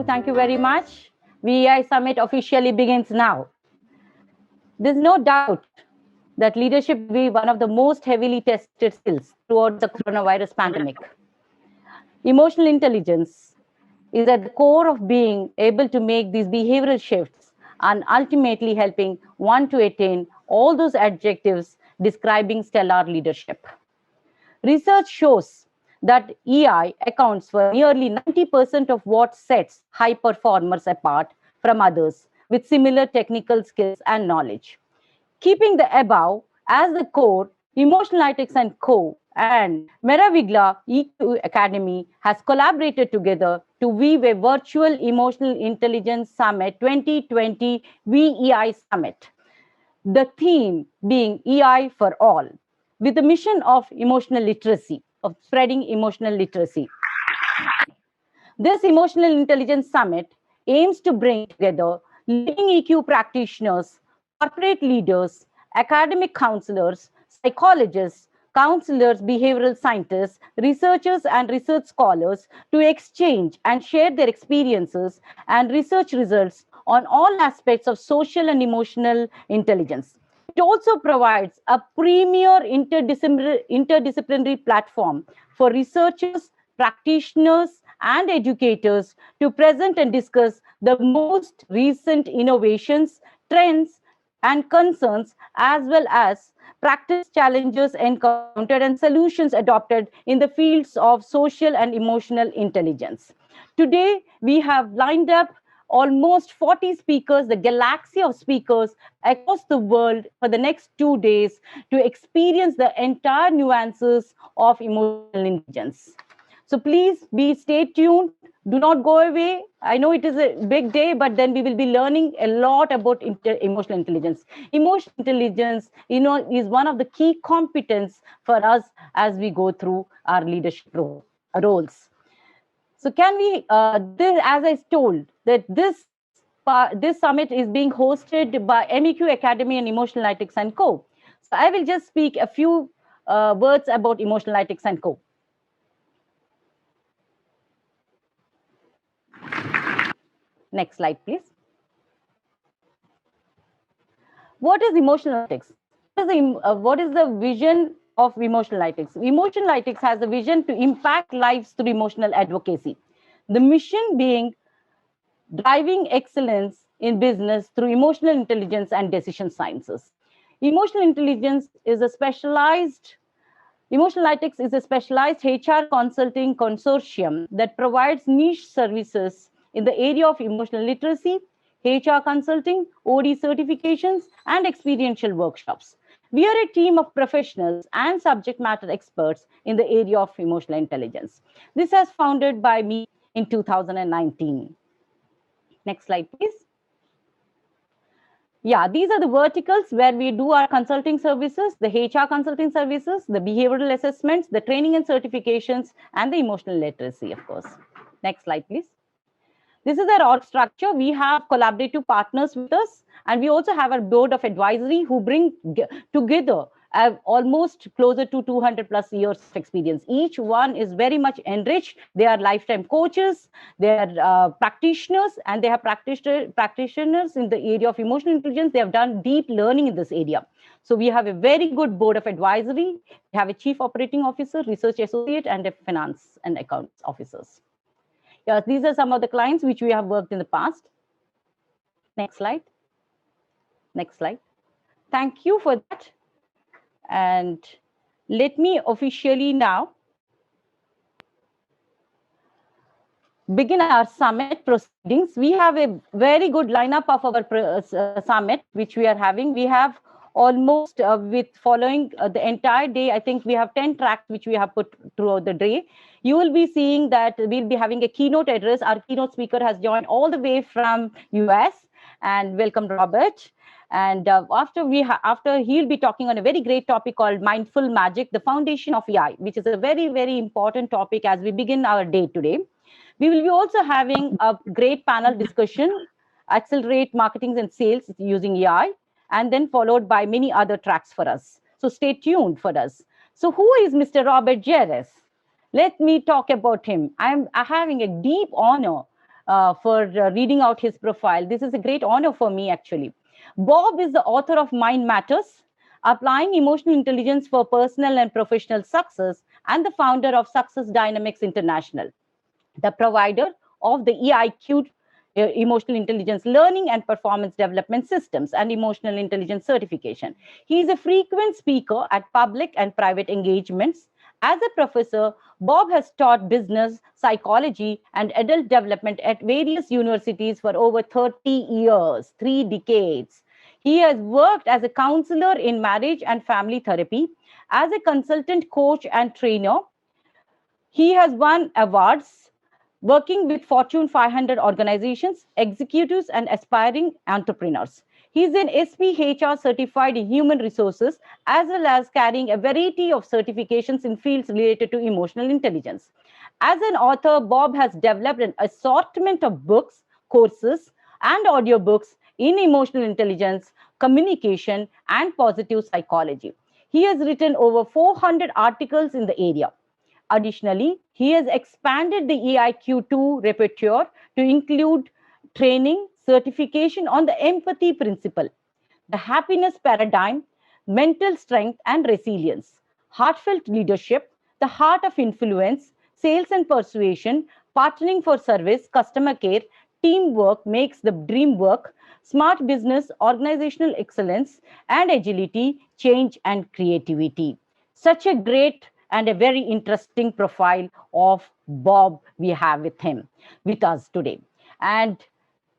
Thank you very much. VEI Summit officially begins now. There's no doubt that leadership will be one of the most heavily tested skills throughout the coronavirus pandemic. Emotional intelligence is at the core of being able to make these behavioral shifts and ultimately helping one to attain all those adjectives describing stellar leadership. Research shows that EI accounts for nearly 90% of what sets high performers apart from others with similar technical skills and knowledge. Keeping the above as the core, Emotionalitics and Co. and Meravigla EQ Academy has collaborated together to weave a virtual Emotional Intelligence Summit 2020 VEI Summit. The theme being EI for all, with the mission of emotional literacy, of spreading emotional literacy. This Emotional Intelligence Summit aims to bring together leading EQ practitioners, corporate leaders, academic counselors, psychologists, counselors, behavioral scientists, researchers, and research scholars to exchange and share their experiences and research results on all aspects of social and emotional intelligence. It also provides a premier interdisciplinary platform for researchers, practitioners, and educators to present and discuss the most recent innovations, trends, and concerns, as well as practice challenges encountered and solutions adopted in the fields of social and emotional intelligence. Today, we have lined up almost 40 speakers, the galaxy of speakers across the world for the next 2 days to experience the entire nuances of emotional intelligence. So please stay tuned. Do not go away. I know it is a big day, but then we will be learning a lot about emotional intelligence. Emotional intelligence, is one of the key competence for us as we go through our leadership roles. So can we, as I told, that this summit is being hosted by MEQ Academy and Emotionalitics and Co. So I will just speak a few words about Emotionalitics and Co. Next slide, please. What is Emotionalitics? What is the vision of Emotionalitics? Emotionalitics has a vision to impact lives through emotional advocacy. The mission being driving excellence in business through emotional intelligence and decision sciences. Emotional intelligence is a specialized Emotionalitics is a specialized HR consulting consortium that provides niche services in the area of emotional literacy, HR consulting, OD certifications, and experiential workshops. We are a team of professionals and subject matter experts in the area of emotional intelligence. This was founded by me in 2019. Next slide, please. Yeah, these are the verticals where we do our consulting services, the HR consulting services, the behavioral assessments, the training and certifications, and the emotional literacy, of course. Next slide, please. This is our org structure. We have collaborative partners with us, and we also have a board of advisory who bring together almost closer to 200 plus years of experience. Each one is very much enriched. They are lifetime coaches, they are practitioners, and they have practitioners in the area of emotional intelligence. They have done deep learning in this area. So we have a very good board of advisory. We have a chief operating officer, research associate, and a finance and accounts officers. Yes, these are some of the clients which we have worked in the past. Next slide. Next slide. Thank you for that. And let me officially now begin our summit proceedings. We have a very good lineup of our summit, which we are having. We have almost with following the entire day, I think we have 10 tracks which we have put throughout the day. You will be seeing that we'll be having a keynote address. Our keynote speaker has joined all the way from US, and welcome, Robert. And after he'll be talking on a very great topic called Mindful Magic, the foundation of EI, which is a very, very important topic as we begin our day today. We will be also having a great panel discussion, accelerate marketing and sales using EI, and then followed by many other tracks for us. So stay tuned for us. So who is Mr. Robert Jerez? Let me talk about him. I'm having a deep honor for reading out his profile. This is a great honor for me, actually. Bob is the author of Mind Matters, Applying Emotional Intelligence for Personal and Professional Success, and the founder of Success Dynamics International, the provider of the EIQ, Emotional Intelligence Learning and Performance Development Systems, and Emotional Intelligence Certification. He is a frequent speaker at public and private engagements. As a professor, Bob has taught business, psychology, and adult development at various universities for over 30 years, 3 decades. He has worked as a counselor in marriage and family therapy, as a consultant coach and trainer. He has won awards working with Fortune 500 organizations, executives, and aspiring entrepreneurs. He is an SPHR certified in human resources, as well as carrying a variety of certifications in fields related to emotional intelligence. As an author, Bob has developed an assortment of books, courses, and audiobooks in emotional intelligence, communication, and positive psychology. He has written over 400 articles in the area. Additionally, he has expanded the EIQ2 repertoire to include training, certification on the empathy principle, the happiness paradigm, mental strength and resilience, heartfelt leadership, the heart of influence, sales and persuasion, partnering for service, customer care, teamwork makes the dream work, smart business, organizational excellence, and agility, change and creativity. Such a great and a very interesting profile of Bob we have with us today. And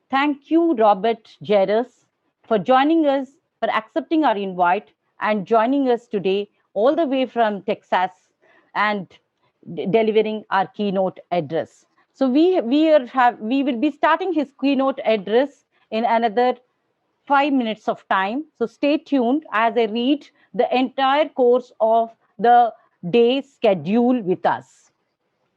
thank you, Robert Jairus, for joining us, for accepting our invite and joining us today all the way from Texas and delivering our keynote address. So we will be starting his keynote address in another 5 minutes of time. So stay tuned as I read the entire course of the day's schedule with us.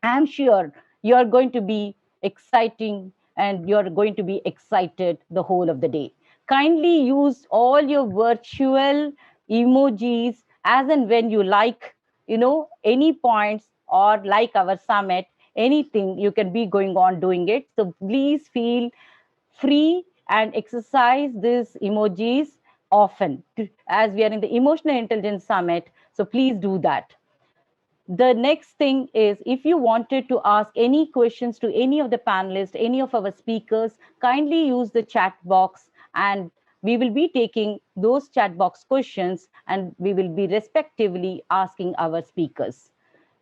I'm sure you're going to be exciting and you're going to be excited the whole of the day. Kindly use all your virtual emojis as and when you like, any points or like our summit, anything you can be going on doing it. So please feel free and exercise these emojis often as we are in the Emotional Intelligence Summit. So please do that. The next thing is, if you wanted to ask any questions to any of the panelists, any of our speakers, kindly use the chat box and we will be taking those chat box questions and we will be respectively asking our speakers.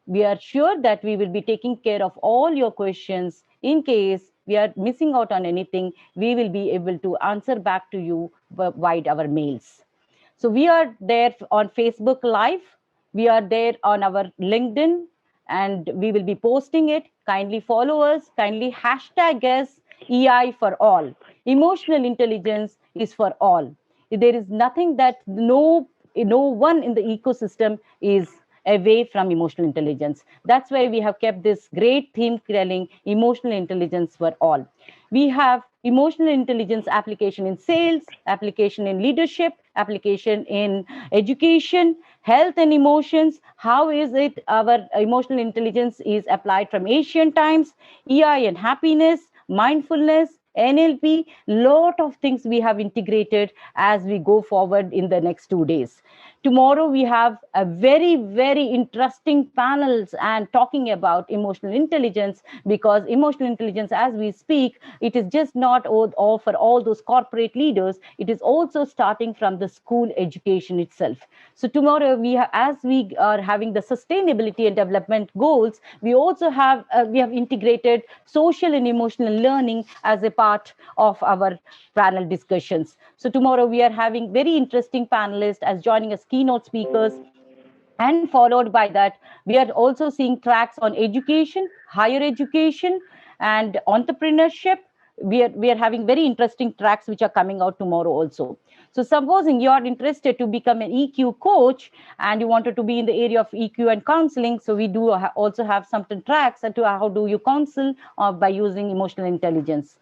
We are sure that we will be taking care of all your questions. In case we are missing out on anything, we will be able to answer back to you via our mails. So we are there on Facebook Live. We are there on our LinkedIn and we will be posting it. Kindly follow us. Kindly hashtag us EI for all. Emotional intelligence is for all. There is nothing that no one in the ecosystem is away from emotional intelligence. That's why we have kept this great theme telling emotional intelligence for all. We have emotional intelligence application in sales, application in leadership, application in education, health and emotions. How is it our emotional intelligence is applied from ancient times, EI and happiness, mindfulness, NLP, lot of things we have integrated as we go forward in the next 2 days. Tomorrow we have a very, very interesting panels and talking about emotional intelligence, because emotional intelligence as we speak, it is just not all for all those corporate leaders. It is also starting from the school education itself. So tomorrow as we are having the sustainability and development goals, we also have integrated social and emotional learning as a part of our panel discussions. So tomorrow we are having very interesting panelists as joining us keynote speakers, and followed by that we are also seeing tracks on education, higher education, and entrepreneurship. We are having very interesting tracks which are coming out tomorrow also. So supposing you are interested to become an EQ coach and you wanted to be in the area of EQ and counseling, so we do also have some tracks into how do you counsel by using emotional intelligence.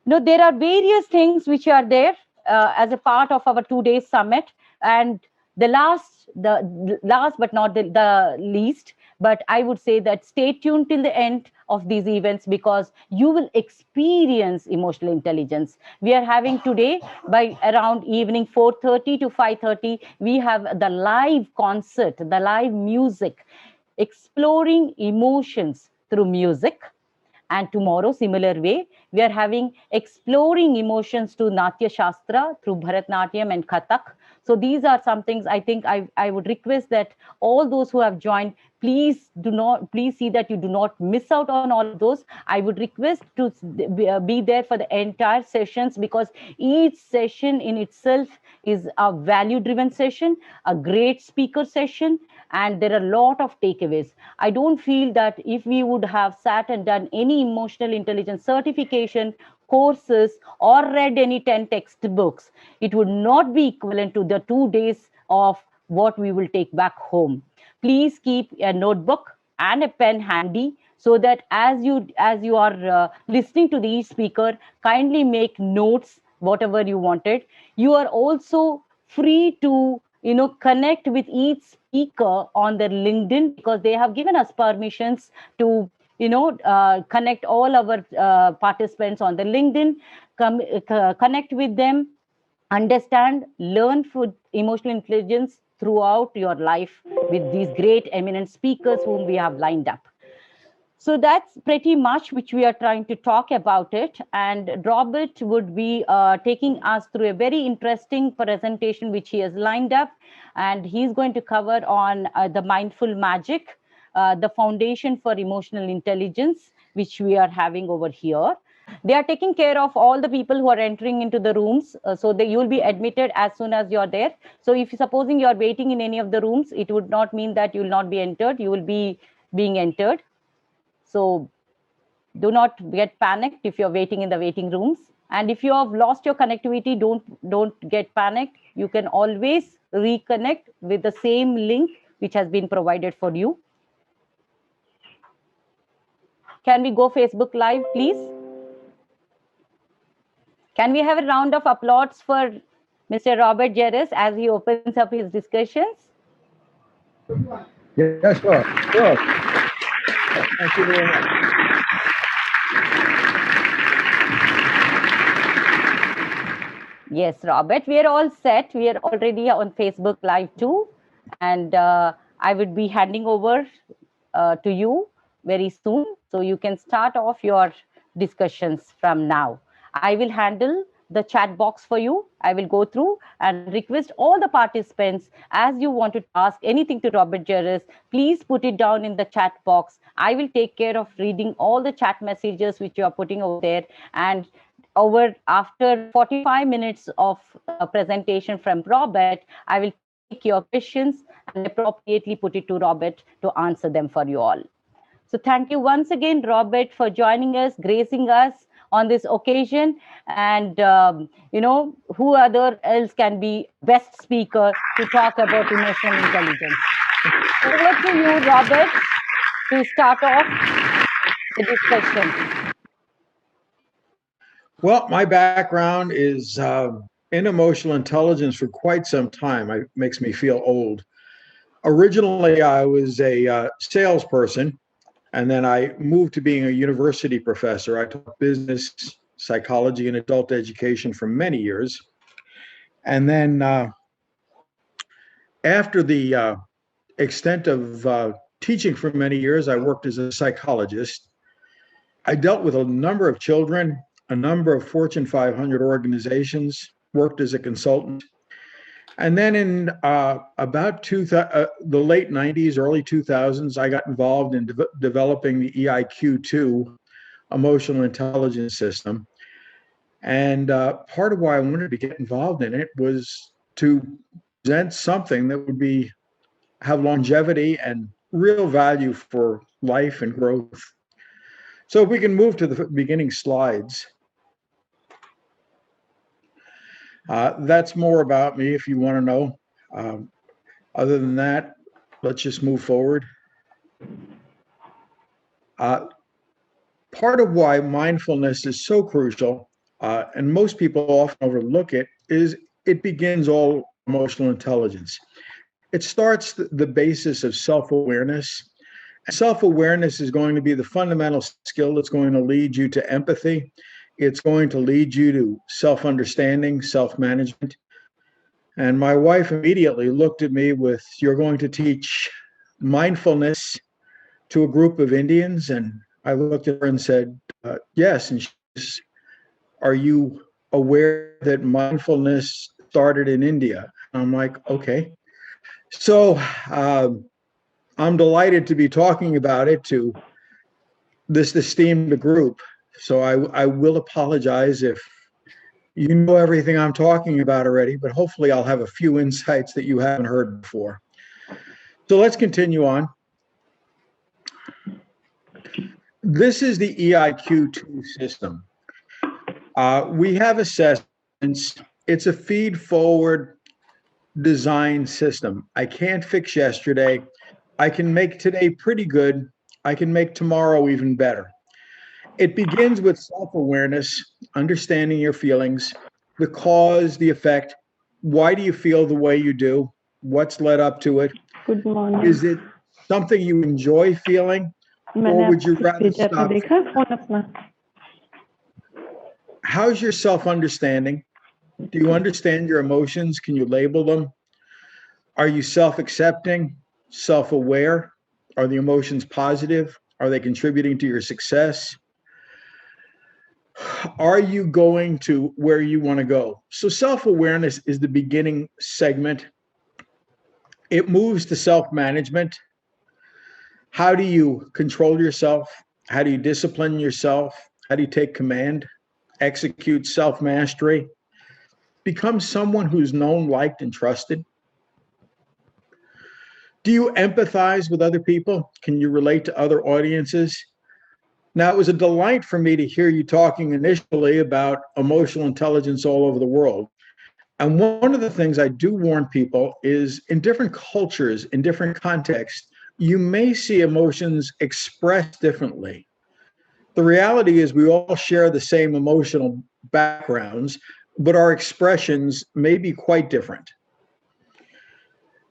There are various things which are there as a part of our 2 days summit. And the last but not the least, But I would say that stay tuned till the end of these events, because you will experience emotional intelligence. We are having today, by around evening 4:30 to 5:30, we have the live concert, the live music, exploring emotions through music. And tomorrow, similar way, we are having exploring emotions to Natya Shastra through Bharatnatyam and Kathak. So these are some things I think I would request that all those who have joined, please see that you do not miss out on all of those. I would request to be there for the entire sessions, because each session in itself is a value driven session, a great speaker session, and there are a lot of takeaways. I don't feel that if we would have sat and done any emotional intelligence certification courses or read any 10 textbooks, it would not be equivalent to the 2 days of what we will take back home. Please keep a notebook and a pen handy, so that as you are listening to the speaker, kindly make notes whatever you wanted. You are also free to connect with each speaker on their LinkedIn, because they have given us permissions to connect all our participants on the LinkedIn. Connect with them, understand, learn for emotional intelligence throughout your life with these great eminent speakers whom we have lined up. So that's pretty much which we are trying to talk about it. And Robert would be taking us through a very interesting presentation which he has lined up. And he's going to cover on the mindful magic, the foundation for emotional intelligence, which we are having over here. They are taking care of all the people who are entering into the rooms, so that you will be admitted as soon as you're there. So if supposing you're waiting in any of the rooms, it would not mean that you will not be entered. You will be being entered. So do not get panicked if you're waiting in the waiting rooms. And if you have lost your connectivity, don't get panicked. You can always reconnect with the same link which has been provided for you. Can we go Facebook Live, please? Can we have a round of applause for Mr. Robert Jerris as he opens up his discussions? Yes, sure. Thank you very much. Yes, Robert, we are all set. We are already on Facebook Live too. And I would be handing over to you very soon. So you can start off your discussions from now. I will handle the chat box for you. I will go through and request all the participants, as you want to ask anything to Robert Jerris, please put it down in the chat box. I will take care of reading all the chat messages which you are putting over there. And after 45 minutes of presentation from Robert, I will take your questions and appropriately put it to Robert to answer them for you all. So thank you once again, Robert, for joining us, gracing us on this occasion. And, who other else can be best speaker to talk about emotional intelligence? Over to you, Robert, to start off the discussion. Well, my background is in emotional intelligence for quite some time. It makes me feel old. Originally, I was a salesperson, and then I moved to being a university professor. I taught business, psychology, and adult education for many years. And then after the extent of teaching for many years, I worked as a psychologist. I dealt with a number of children, a number of Fortune 500 organizations, worked as a consultant. And then in about the late 90s, early 2000s, I got involved in developing the EIQ2 emotional intelligence system. And part of why I wanted to get involved in it was to present something that would have longevity and real value for life and growth. So if we can move to the beginning slides. That's more about me if you want to know. Other than that, let's just move forward. Part of why mindfulness is so crucial, and most people often overlook it, is it begins all emotional intelligence. It starts the basis of self-awareness, Self-awareness is going to be the fundamental skill that's going to lead you to empathy. It's going to lead you to self-understanding, self-management. And my wife immediately looked at me with, "You're going to teach mindfulness to a group of Indians?" And I looked at her and said, yes. And she says, "Are you aware that mindfulness started in India?" I'm like, okay. So I'm delighted to be talking about it to this esteemed group. So I will apologize if you know everything I'm talking about already, but hopefully I'll have a few insights that you haven't heard before. So let's continue on. This is the EIQ2 system. We have assessments. It's a feed-forward design system. I can't fix yesterday. I can make today pretty good. I can make tomorrow even better. It begins with self-awareness, understanding your feelings, the cause, the effect. Why do you feel the way you do? What's led up to it? Good morning Is it something you enjoy feeling, मैंने or would you आपको rather भेजा था stop? देखा phone अपना How's your self-understanding? Do you understand your emotions? Can you label them? Are you self-accepting, self-aware? Are the emotions positive? Are they contributing to your success? Are you going to where you want to go? So self-awareness is the beginning segment. It moves to self-management. How do you control yourself? How do you discipline yourself? How do you take command? Execute self-mastery? Become someone who's known, liked, and trusted? Do you empathize with other people? Can you relate to other audiences? Now, it was a delight for me to hear you talking initially about emotional intelligence all over the world. And one of the things I do warn people is in different cultures, in different contexts, you may see emotions expressed differently. The reality is we all share the same emotional backgrounds, but our expressions may be quite different.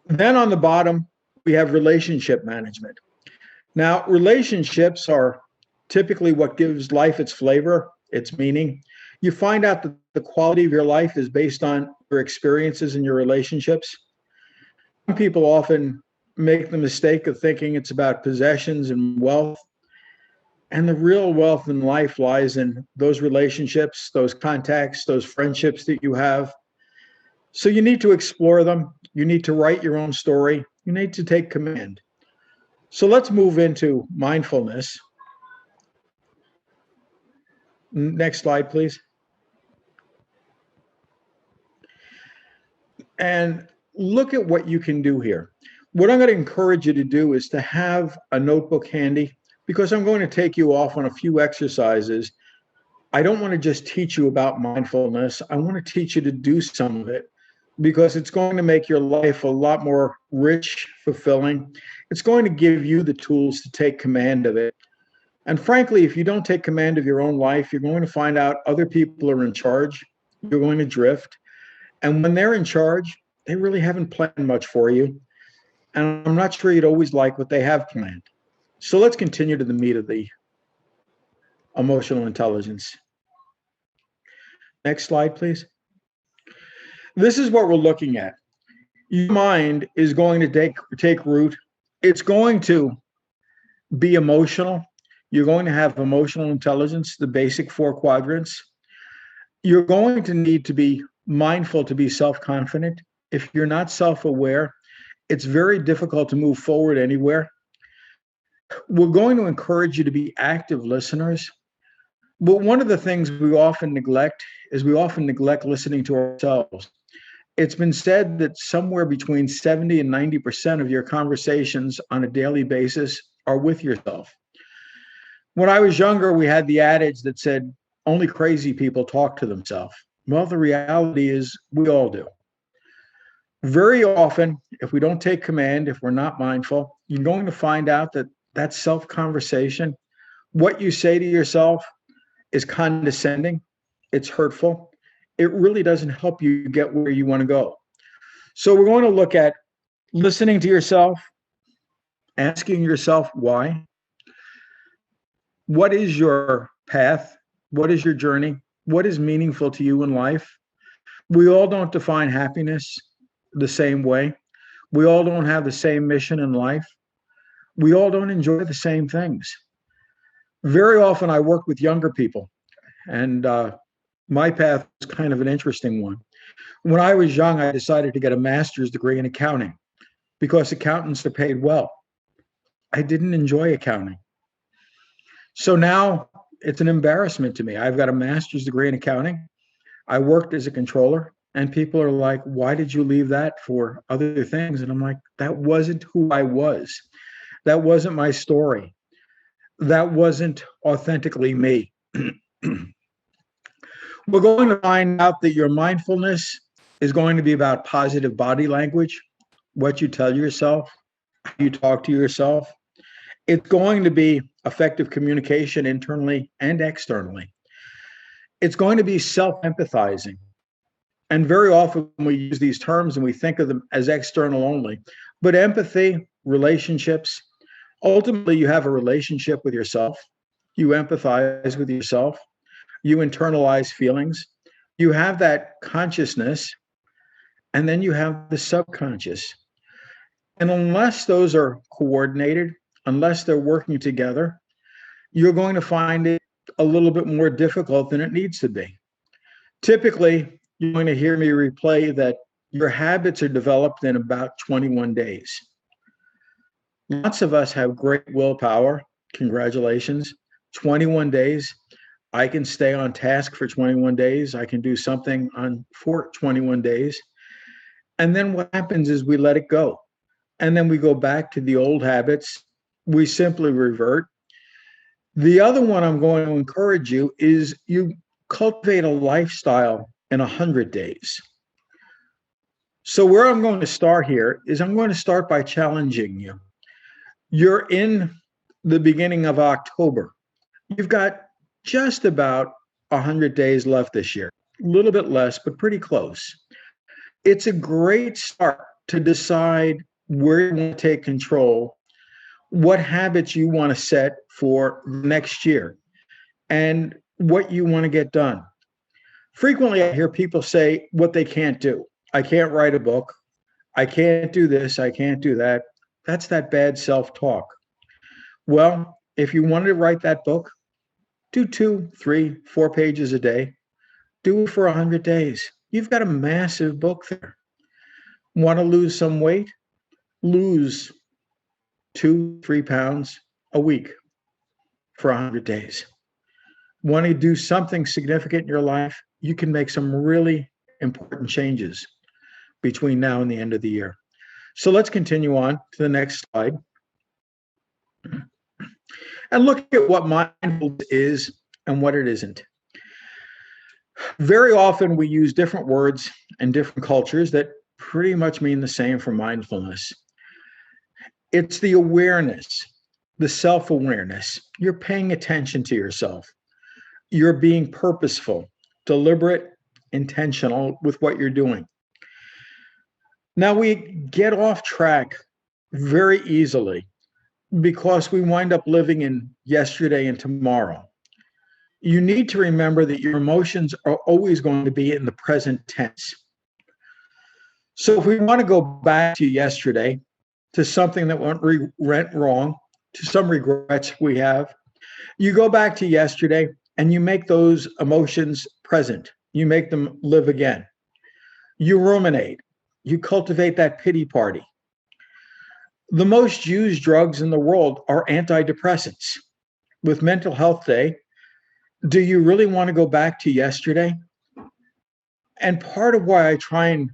Then on the bottom, we have relationship management. Now, relationships are typically what gives life its flavor, its meaning. You find out that the quality of your life is based on your experiences and your relationships. Some people often make the mistake of thinking it's about possessions and wealth. And the real wealth in life lies in those relationships, those contacts, those friendships that you have. So you need to explore them. You need to write your own story. You need to take command. So let's move into mindfulness. Next slide, please. And look at what you can do here. What I'm going to encourage you to do is to have a notebook handy, because I'm going to take you off on a few exercises. I don't want to just teach you about mindfulness. I want to teach you to do some of it, because it's going to make your life a lot more rich, fulfilling. It's going to give you the tools to take command of it. And frankly, if you don't take command of your own life, you're going to find out other people are in charge. You're going to drift. And when they're in charge, they really haven't planned much for you. And I'm not sure you'd always like what they have planned. So let's continue to the meat of the emotional intelligence. Next slide, please. This is what we're looking at. Your mind is going to take root. It's going to be emotional. You're going to have emotional intelligence, the basic 4 quadrants. You're going to need to be mindful to be self-confident. If you're not self-aware, it's very difficult to move forward anywhere. We're going to encourage you to be active listeners. But one of the things we often neglect is we often neglect listening to ourselves. It's been said that somewhere between 70 and 90% of your conversations on a daily basis are with yourself. When I was younger, we had the adage that said, only crazy people talk to themselves. Well, the reality is we all do. Very often, if we don't take command, if we're not mindful, you're going to find out that that self-conversation, what you say to yourself is condescending, it's hurtful. It really doesn't help you get where you want to go. So we're going to look at listening to yourself asking yourself why. What is your path? What is your journey? What is meaningful to you in life? We all don't define happiness the same way. We all don't have the same mission in life. We all don't enjoy the same things. Very often I work with younger people, and my path is kind of an interesting one. When I was young, I decided to get a master's degree in accounting because accountants are paid well. I didn't enjoy accounting. So now it's an embarrassment to me. I've got a master's degree in accounting. I worked as a controller, and people are like, why did you leave that for other things? And I'm like, that wasn't who I was. That wasn't my story. That wasn't authentically me. We're going to find out that your mindfulness is going to be about positive body language, what you tell yourself, how you talk to yourself. It's going to be effective communication internally and externally. It's going to be self-empathizing. And very often we use these terms and we think of them as external only. But empathy, relationships, ultimately you have a relationship with yourself. You empathize with yourself. You internalize feelings. You have that consciousness, and then you have the subconscious. And unless those are coordinated, unless they're working together, you're going to find it a little bit more difficult than it needs to be. Typically, you're going to hear me replay that your habits are developed in about 21 days. Lots of us have great willpower. Congratulations. 21 days. I can stay on task for 21 days. I can do something for 21 days. And then what happens is we let it go. And then we go back to the old habits. We simply revert. The other one I'm going to encourage you is you cultivate a lifestyle in 100 days. So where I'm going to start here is I'm going to start by challenging you. You're in the beginning of October. You've got just about 100 days left this year, a little bit less, but pretty close. It's a great start to decide where you want to take control, what habits you want to set for next year, and what you want to get done. Frequently, I hear people say what they can't do. I can't write a book. I can't do this. I can't do that. That's that bad self-talk. Well, if you wanted to write that book, do 2, 3, 4 pages a day. Do it for 100 days. You've got a massive book there. Want to lose some weight? Lose 2, 3 pounds a week for 100 days. Want to do something significant in your life? You can make some really important changes between now and the end of the year. So let's continue on to the next slide. And look at what mindfulness is and what it isn't. Very often we use different words in different cultures that pretty much mean the same for mindfulness. It's the awareness, the self-awareness. You're paying attention to yourself. You're being purposeful, deliberate, intentional with what you're doing. Now we get off track very easily because we wind up living in yesterday and tomorrow. You need to remember that your emotions are always going to be in the present tense. So if we want to go back to yesterday, to something that went wrong, to some regrets we have, you go back to yesterday and you make those emotions present. You make them live again. You ruminate. You cultivate that pity party. The most used drugs in the world are antidepressants. With Mental Health Day, do you really want to go back to yesterday? And part of why I try and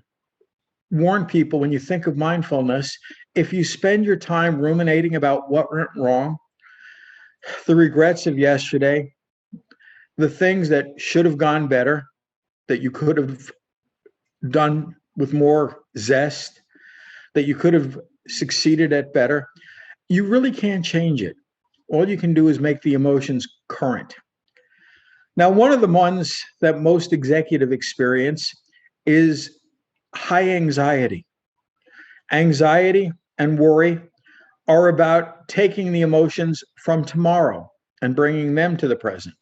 warn people when you think of mindfulness, if you spend your time ruminating about what went wrong, the regrets of yesterday, the things that should have gone better, that you could have done with more zest, that you could have succeeded at better, you really can't change it. All you can do is make the emotions current. Now, one of the ones that most executives experience is high anxiety. Anxiety and worry are about taking the emotions from tomorrow and bringing them to the present?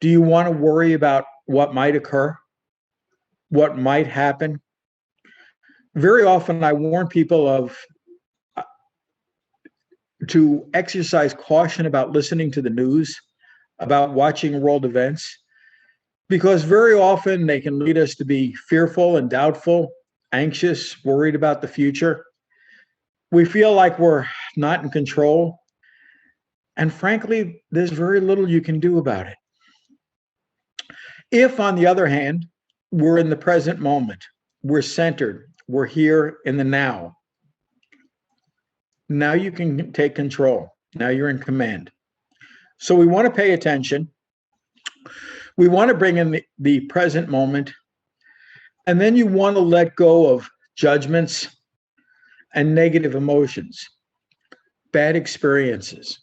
Do you want to worry about what might occur, what might happen? Very often I warn people to exercise caution about listening to the news, about watching world events, because very often they can lead us to be fearful and doubtful, anxious, worried about the future. We feel like we're not in control. And frankly, there's very little you can do about it. If, on the other hand, we're in the present moment, we're centered, we're here in the now, now you can take control. Now you're in command. So we want to pay attention. We want to bring in the present moment. And then you want to let go of judgments and negative emotions, bad experiences.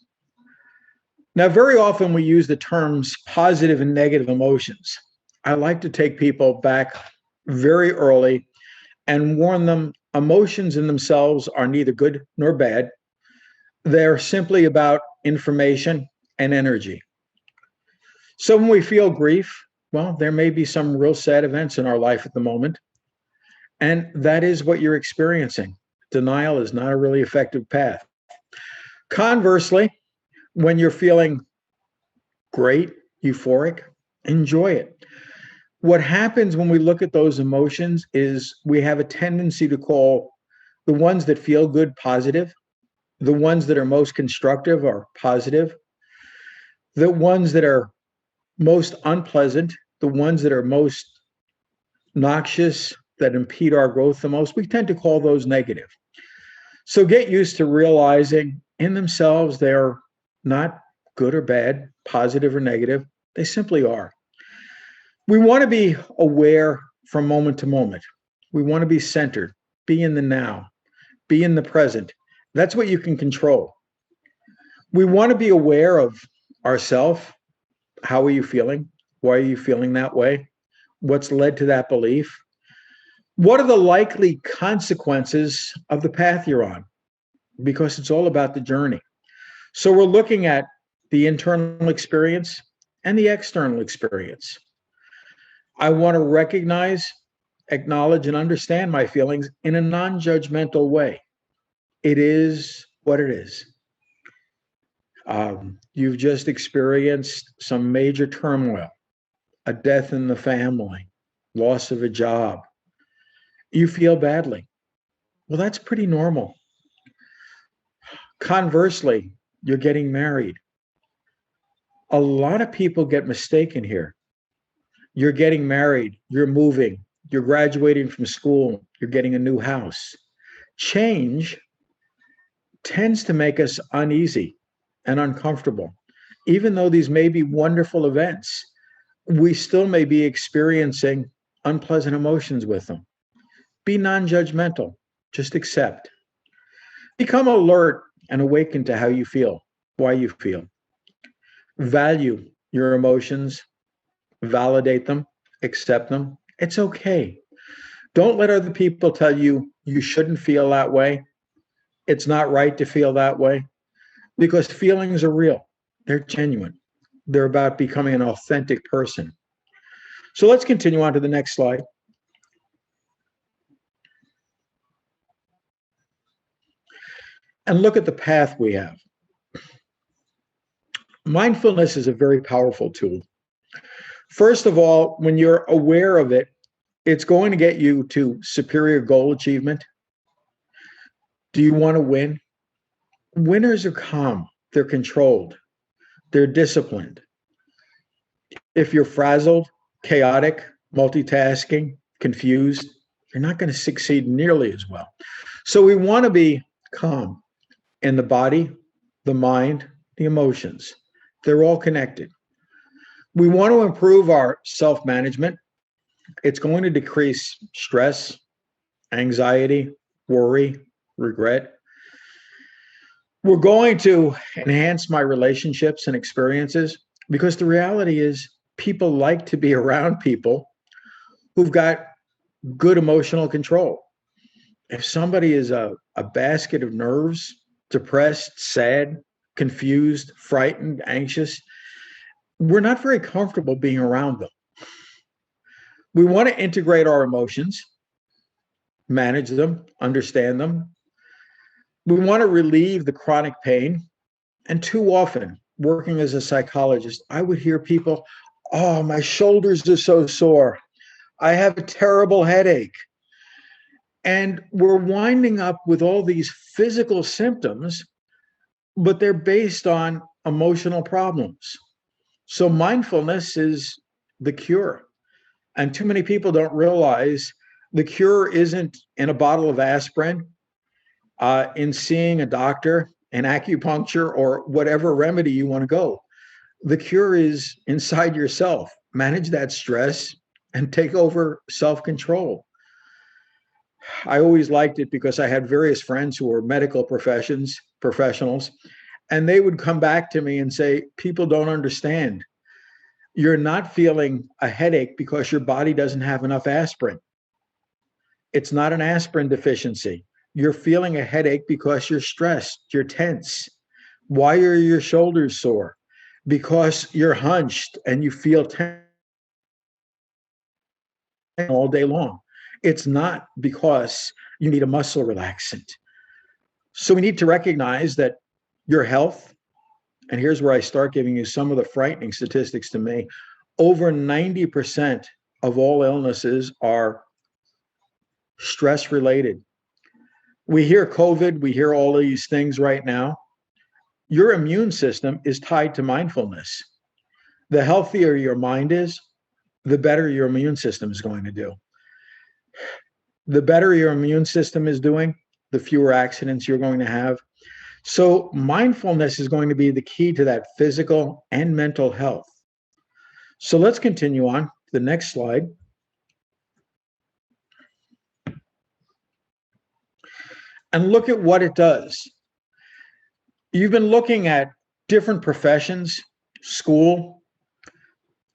Now, very often we use the terms positive and negative emotions. I like to take people back very early and warn them emotions in themselves are neither good nor bad. They're simply about information and energy. So when we feel grief, well, there may be some real sad events in our life at the moment. And that is what you're experiencing. Denial is not a really effective path. Conversely, when you're feeling great, euphoric, enjoy it. What happens when we look at those emotions is we have a tendency to call the ones that feel good positive, the ones that are most constructive are positive, the ones that are most unpleasant, the ones that are most noxious, that impede our growth the most, we tend to call those negative. So get used to realizing in themselves they're not good or bad, positive or negative. They simply are. We want to be aware from moment to moment. We want to be centered, be in the now, be in the present. That's what you can control. We want to be aware of ourselves. How are you feeling? Why are you feeling that way? What's led to that belief? What are the likely consequences of the path you're on? Because it's all about the journey. So we're looking at the internal experience and the external experience. I want to recognize, acknowledge, and understand my feelings in a non-judgmental way. It is what it is. You've just experienced some major turmoil, a death in the family, loss of a job. You feel badly. Well, that's pretty normal. Conversely, you're getting married. A lot of people get mistaken here. You're getting married, you're moving, you're graduating from school, you're getting a new house. Change tends to make us uneasy and uncomfortable. Even though these may be wonderful events, we still may be experiencing unpleasant emotions with them. Be non-judgmental, just accept. Become alert and awaken to how you feel, why you feel. Value your emotions, validate them, accept them. It's okay. Don't let other people tell you you shouldn't feel that way. It's not right to feel that way, because feelings are real. They're genuine. They're about becoming an authentic person. So let's continue on to the next slide. And look at the path we have. Mindfulness is a very powerful tool. First of all, when you're aware of it, it's going to get you to superior goal achievement. Do you want to win? Winners are calm. They're controlled. They're disciplined. If you're frazzled, chaotic, multitasking, confused, you're not going to succeed nearly as well. So we want to be calm in the body, the mind, the emotions. They're all connected. We want to improve our self-management. It's going to decrease stress, anxiety, worry, regret. We're going to enhance my relationships and experiences, because the reality is people like to be around people who've got good emotional control. if somebody is a basket of nerves, depressed, sad, confused, frightened, anxious, we're not very comfortable being around them. We want to integrate our emotions, manage them, understand them. We want to relieve the chronic pain. And too often, working as a psychologist, I would hear people, oh, my shoulders are so sore. I have a terrible headache. And we're winding up with all these physical symptoms, but they're based on emotional problems. So mindfulness is the cure. And too many people don't realize the cure isn't in a bottle of aspirin, in seeing a doctor, in acupuncture, or whatever remedy you want to go. The cure is inside yourself. Manage that stress and take over self-control. I always liked it because I had various friends who were medical professionals, and they would come back to me and say, people don't understand. You're not feeling a headache because your body doesn't have enough aspirin. It's not an aspirin deficiency. You're feeling a headache because you're stressed, you're tense. Why are your shoulders sore? Because you're hunched and you feel tense all day long. It's not because you need a muscle relaxant. So we need to recognize that your health, and here's where I start giving you some of the frightening statistics to me, over 90% of all illnesses are stress related. We hear COVID, we hear all these things right now. Your immune system is tied to mindfulness. The healthier your mind is, the better your immune system is going to do. The better your immune system is doing, the fewer accidents you're going to have. So mindfulness is going to be the key to that physical and mental health. So let's continue on to the next slide. And look at what it does. You've been looking at different professions, school,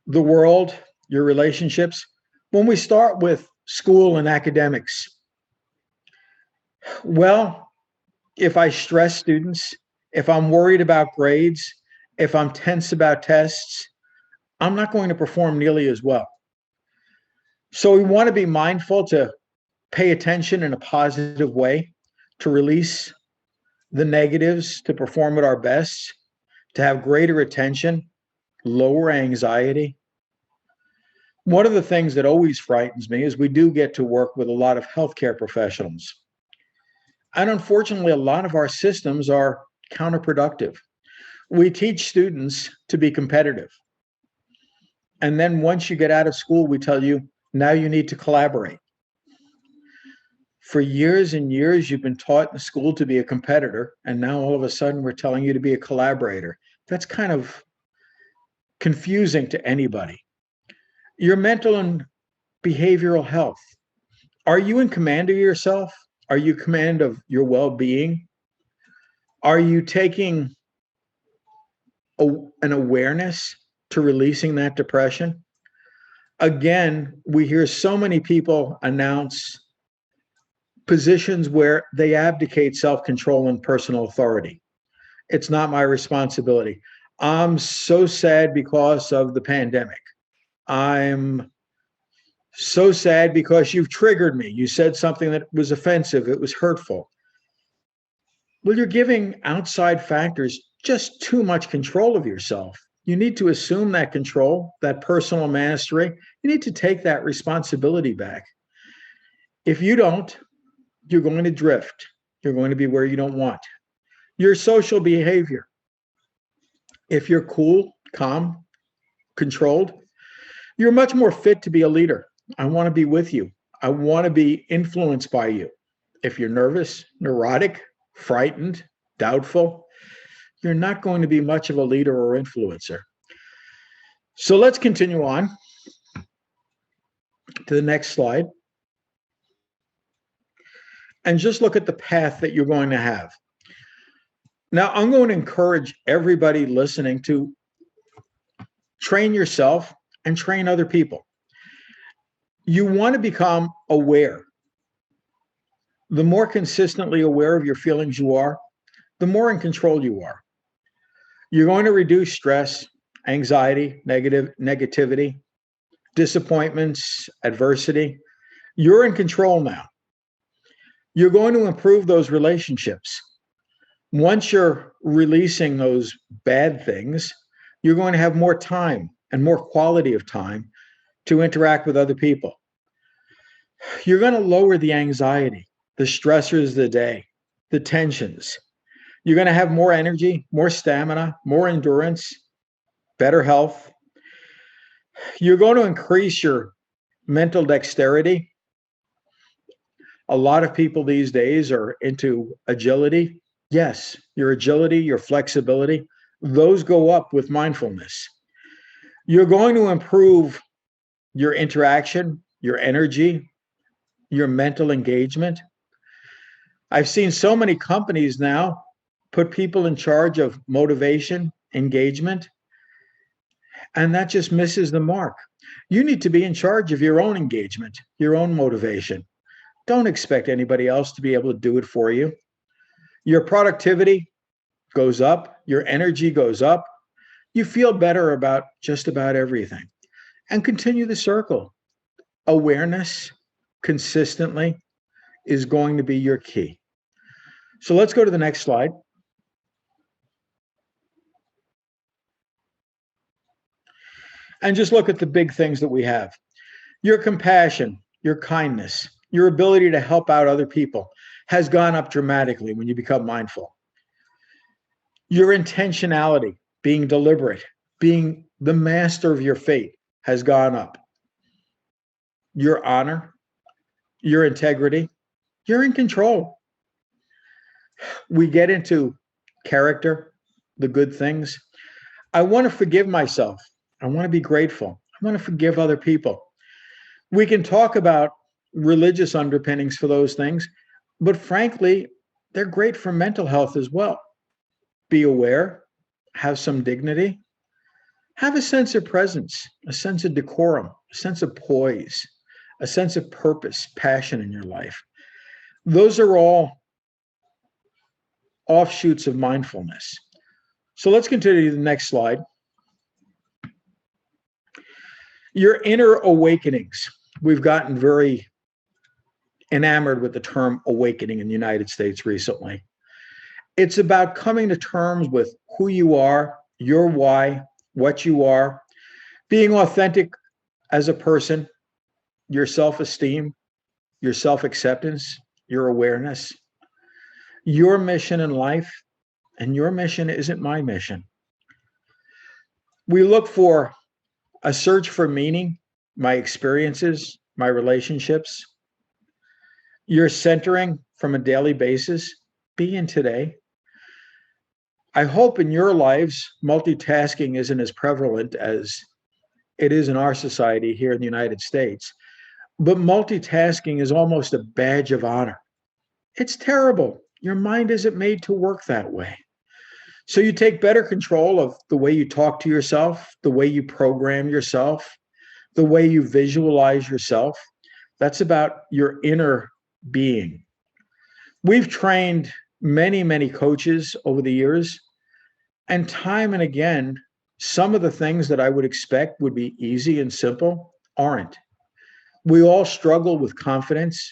the world, your relationships. When we start with school and academics, well, if I stress students, if I'm worried about grades, if I'm tense about tests, I'm not going to perform nearly as well. So we want to be mindful to pay attention in a positive way, to release the negatives, to perform at our best, to have greater attention, lower anxiety. One of the things that always frightens me is we do get to work with a lot of healthcare professionals. And unfortunately, a lot of our systems are counterproductive. We teach students to be competitive. And then once you get out of school, we tell you, now you need to collaborate. For years and years, you've been taught in school to be a competitor, and now all of a sudden we're telling you to be a collaborator. That's kind of confusing to anybody. Your mental and behavioral health. Are you in command of yourself? Are you in command of your well-being? Are you taking an awareness to releasing that depression? Again, we hear so many people announce positions where they abdicate self-control and personal authority. It's not my responsibility. I'm so sad because of the pandemic. I'm so sad because you've triggered me. You said something that was offensive. It was hurtful. Well, you're giving outside factors just too much control of yourself. You need to assume that control, that personal mastery. You need to take that responsibility back. If you don't, you're going to drift. You're going to be where you don't want. Your social behavior. If you're cool, calm, controlled, you're much more fit to be a leader. I want to be with you. I want to be influenced by you. If you're nervous, neurotic, frightened, doubtful, you're not going to be much of a leader or influencer. So let's continue on to the next slide. And just look at the path that you're going to have. Now, I'm going to encourage everybody listening to train yourself and train other people. You want to become aware. The more consistently aware of your feelings you are, the more in control you are. You're going to reduce stress, anxiety, negativity, disappointments, adversity. You're in control now. You're going to improve those relationships. Once you're releasing those bad things, you're going to have more time and more quality of time to interact with other people. You're going to lower the anxiety, the stressors of the day, the tensions. You're going to have more energy, more stamina, more endurance, better health. You're going to increase your mental dexterity. A lot of people these days are into agility. Yes, your agility, your flexibility, those go up with mindfulness. You're going to improve your interaction, your energy, your mental engagement. I've seen so many companies now put people in charge of motivation, engagement, and that just misses the mark. You need to be in charge of your own engagement, your own motivation. Don't expect anybody else to be able to do it for you. Your productivity goes up, your energy goes up, you feel better about just about everything. And continue the circle. Awareness consistently is going to be your key. So let's go to the next slide. And just look at the big things that we have. Your compassion, your kindness, your ability to help out other people has gone up dramatically when you become mindful. Your intentionality, being deliberate, being the master of your fate has gone up. Your honor, your integrity, you're in control. We get into character, the good things. I want to forgive myself. I want to be grateful. I want to forgive other people. We can talk about religious underpinnings for those things, but frankly, they're great for mental health as well. Be aware, have some dignity, have a sense of presence, a sense of decorum, a sense of poise, a sense of purpose, passion in your life. Those are all offshoots of mindfulness. So let's continue to the next slide. Your inner awakenings. We've gotten very enamored with the term awakening in the United States recently. It's about coming to terms with who you are, your why, what you are, being authentic as a person, your self-esteem, your self-acceptance, your awareness, your mission in life, and your mission isn't my mission. We look for a search for meaning, my experiences, my relationships. You're centering from a daily basis. Be in today. I hope in your lives, multitasking isn't as prevalent as it is in our society here in the United States. But multitasking is almost a badge of honor. It's terrible. Your mind isn't made to work that way. So you take better control of the way you talk to yourself, the way you program yourself, the way you visualize yourself. That's about your inner being. We've trained many, many coaches over the years, and time and again, some of the things that I would expect would be easy and simple aren't. We all struggle with confidence.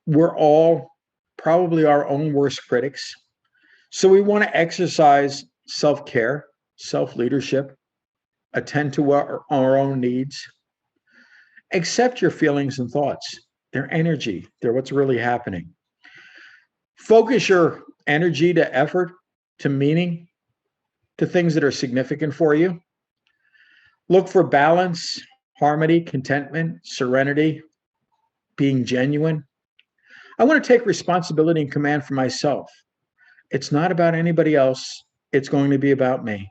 We're all probably our own worst critics. So we want to exercise self-care, self-leadership, attend to our own needs, accept your feelings and thoughts, their energy, they're what's really happening. Focus your energy to effort, to meaning, to things that are significant for you. Look for balance, harmony, contentment, serenity, being genuine. I want to take responsibility and command for myself. It's not about anybody else. It's going to be about me.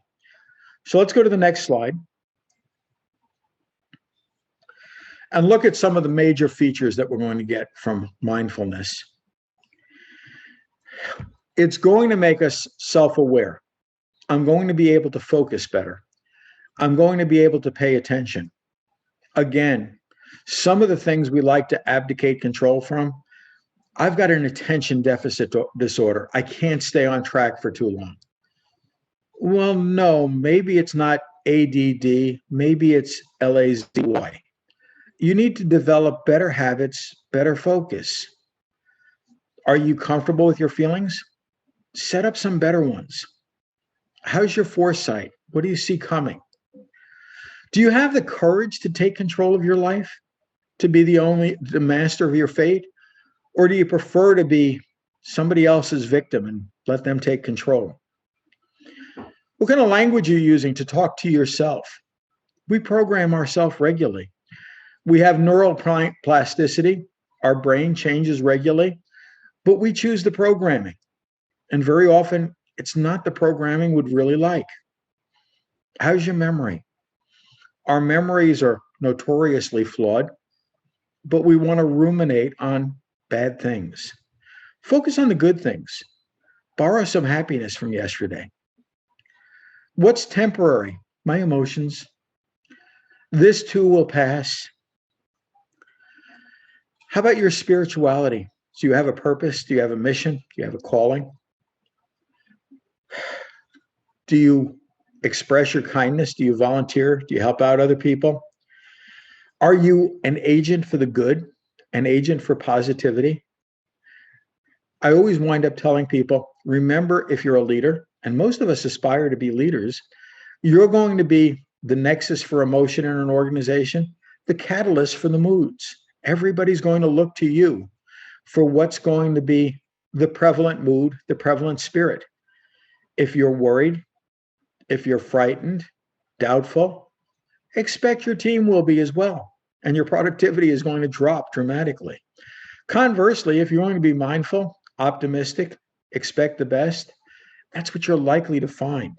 So let's go to the next slide and look at some of the major features that we're going to get from mindfulness. It's going to make us self-aware. I'm going to be able to focus better. I'm going to be able to pay attention. Again, some of the things we like to abdicate control from, I've got an attention deficit disorder. I can't stay on track for too long. Well, no, maybe it's not ADD, maybe it's LAZY. You need to develop better habits, better focus. Are you comfortable with your feelings? Set up some better ones. How's your foresight? What do you see coming? Do you have the courage to take control of your life, to be the master of your fate? Or do you prefer to be somebody else's victim and let them take control? What kind of language are you using to talk to yourself? We program ourselves regularly. We have neural plasticity. Our brain changes regularly, but we choose the programming. And very often, it's not the programming we'd really like. How's your memory? Our memories are notoriously flawed, but we want to ruminate on bad things. Focus on the good things. Borrow some happiness from yesterday. What's temporary? My emotions. This too will pass. How about your spirituality? Do you have a purpose? Do you have a mission? Do you have a calling? Do you express your kindness? Do you volunteer? Do you help out other people? Are you an agent for the good? An agent for positivity? I always wind up telling people, remember, if you're a leader, and most of us aspire to be leaders, you're going to be the nexus for emotion in an organization, the catalyst for the moods. Everybody's going to look to you for what's going to be the prevalent mood, the prevalent spirit. If you're worried, if you're frightened, doubtful, expect your team will be as well, and your productivity is going to drop dramatically. Conversely, if you're going to be mindful, optimistic, expect the best, that's what you're likely to find.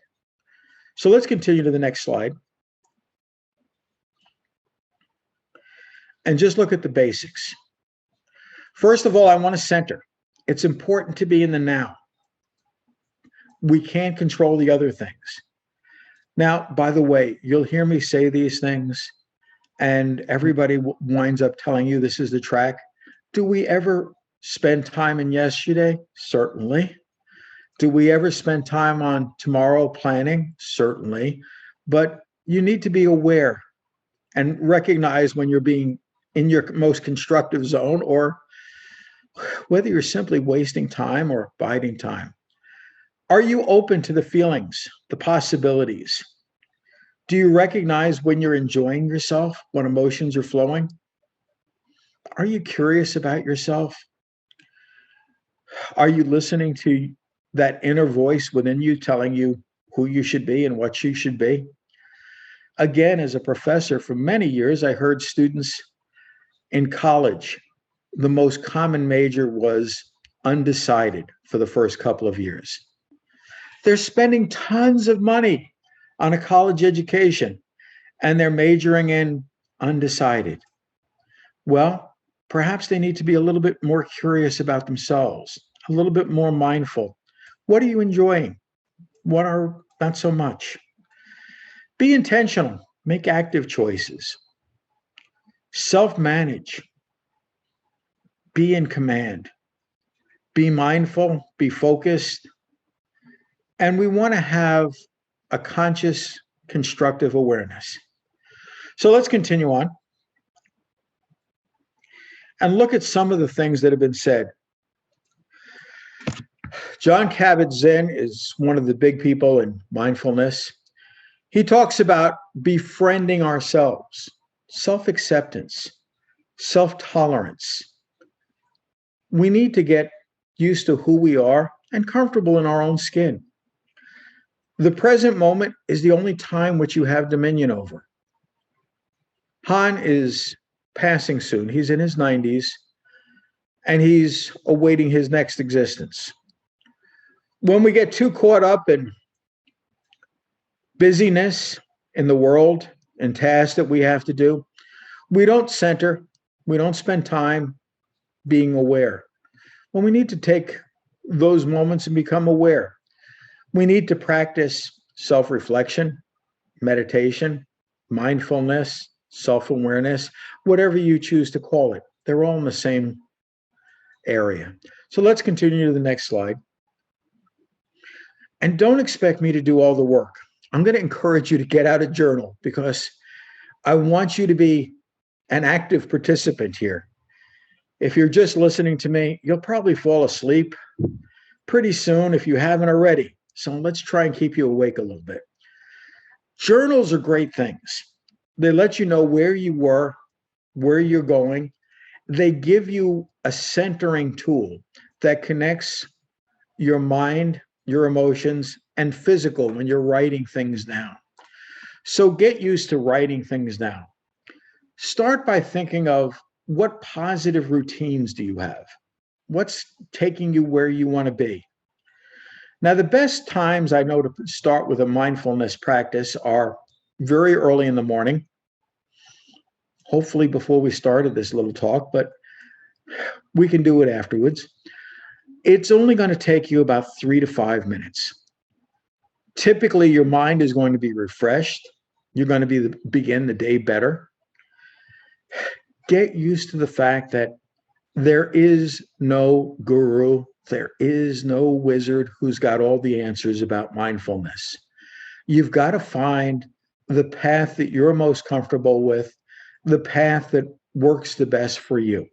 So let's continue to the next slide. And just look at the basics. First of all, I want to center. It's important to be in the now. We can't control the other things. Now, by the way, you'll hear me say these things, and everybody winds up telling you this is the track. Do we ever spend time in yesterday? Certainly. Do we ever spend time on tomorrow planning? Certainly. But you need to be aware and recognize when you're being in your most constructive zone, or whether you're simply wasting time or biding time. Are you open to the feelings, the possibilities? Do you recognize when you're enjoying yourself, when emotions are flowing? Are you curious about yourself? Are you listening to that inner voice within you telling you who you should be and what you should be? Again, as a professor for many years, I heard students in college, the most common major was undecided for the first couple of years. They're spending tons of money on a college education, and they're majoring in undecided. Well, perhaps they need to be a little bit more curious about themselves, a little bit more mindful. What are you enjoying? What are not so much? Be intentional. Make active choices. Self-manage. Be in command. Be mindful. Be focused. And we want to have a conscious, constructive awareness. So let's continue on and look at some of the things that have been said. Jon Kabat-Zinn is one of the big people in mindfulness. He talks about befriending ourselves, self-acceptance, self-tolerance. We need to get used to who we are and comfortable in our own skin. The present moment is the only time which you have dominion over. Han is passing soon. He's in his 90s, and he's awaiting his next existence. When we get too caught up in busyness in the world and tasks that we have to do, we don't center, we don't spend time being aware. Well, we need to take those moments and become aware. We need to practice self-reflection, meditation, mindfulness, self-awareness, whatever you choose to call it. They're all in the same area. So let's continue to the next slide. And don't expect me to do all the work. I'm going to encourage you to get out a journal because I want you to be an active participant here. If you're just listening to me, you'll probably fall asleep pretty soon if you haven't already. So let's try and keep you awake a little bit. Journals are great things. They let you know where you were, where you're going. They give you a centering tool that connects your mind, your emotions, and physical when you're writing things down. So get used to writing things down. Start by thinking of what positive routines do you have? What's taking you where you want to be? Now, the best times I know to start with a mindfulness practice are very early in the morning, hopefully before we started this little talk, but we can do it afterwards. It's only going to take you about 3 to 5 minutes. Typically, your mind is going to be refreshed. You're going to begin the day better. Get used to the fact that there is no guru, there is no wizard who's got all the answers about mindfulness. You've got to find the path that you're most comfortable with, the path that works the best for you.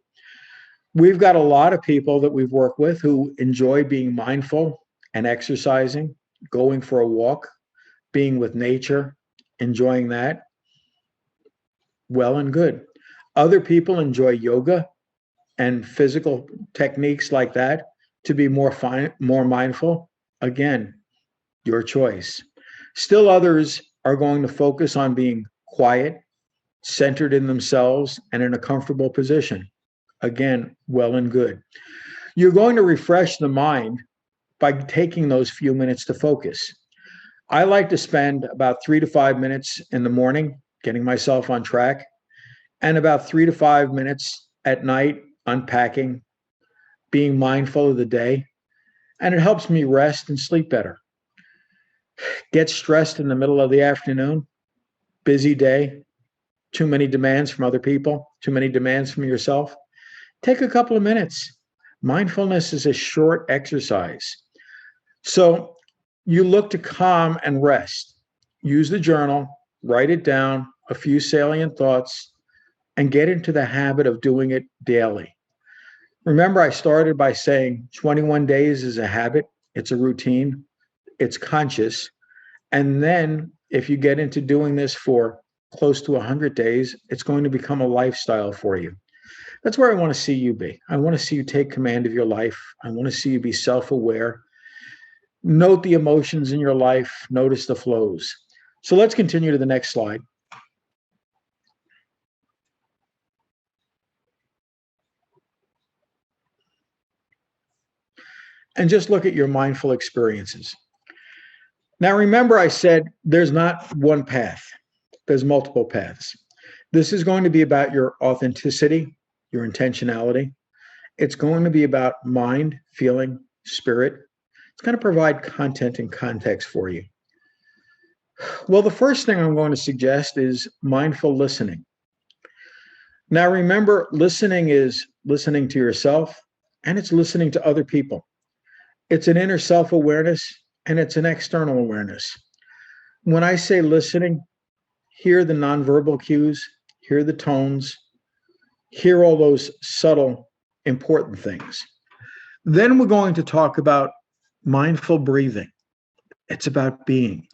We've got a lot of people that we've worked with who enjoy being mindful and exercising, going for a walk, being with nature, enjoying that. Well and good. Other people enjoy yoga and physical techniques like that to be more mindful. Again, your choice. Still others are going to focus on being quiet, centered in themselves, and in a comfortable position. Again, well and good. You're going to refresh the mind by taking those few minutes to focus. I like to spend about 3 to 5 minutes in the morning getting myself on track, and about 3 to 5 minutes at night unpacking, being mindful of the day, and it helps me rest and sleep better. Get stressed in the middle of the afternoon, busy day, too many demands from other people, too many demands from yourself. Take a couple of minutes. Mindfulness is a short exercise. So you look to calm and rest. Use the journal, write it down, a few salient thoughts, and get into the habit of doing it daily. Remember, I started by saying 21 days is a habit. It's a routine. It's conscious. And then if you get into doing this for close to 100 days, it's going to become a lifestyle for you. That's where I want to see you be. I want to see you take command of your life. I want to see you be self-aware. Note the emotions in your life. Notice the flows. So let's continue to the next slide. And just look at your mindful experiences. Now, remember I said there's not one path. There's multiple paths. This is going to be about your authenticity, your intentionality. It's going to be about mind, feeling, spirit. It's going to provide content and context for you. Well, the first thing I'm going to suggest is mindful listening. Now, remember, listening is listening to yourself, and it's listening to other people. It's an inner self-awareness, and it's an external awareness. When I say listening, hear the nonverbal cues, hear the tones, hear all those subtle, important things. Then we're going to talk about mindful breathing. It's about being.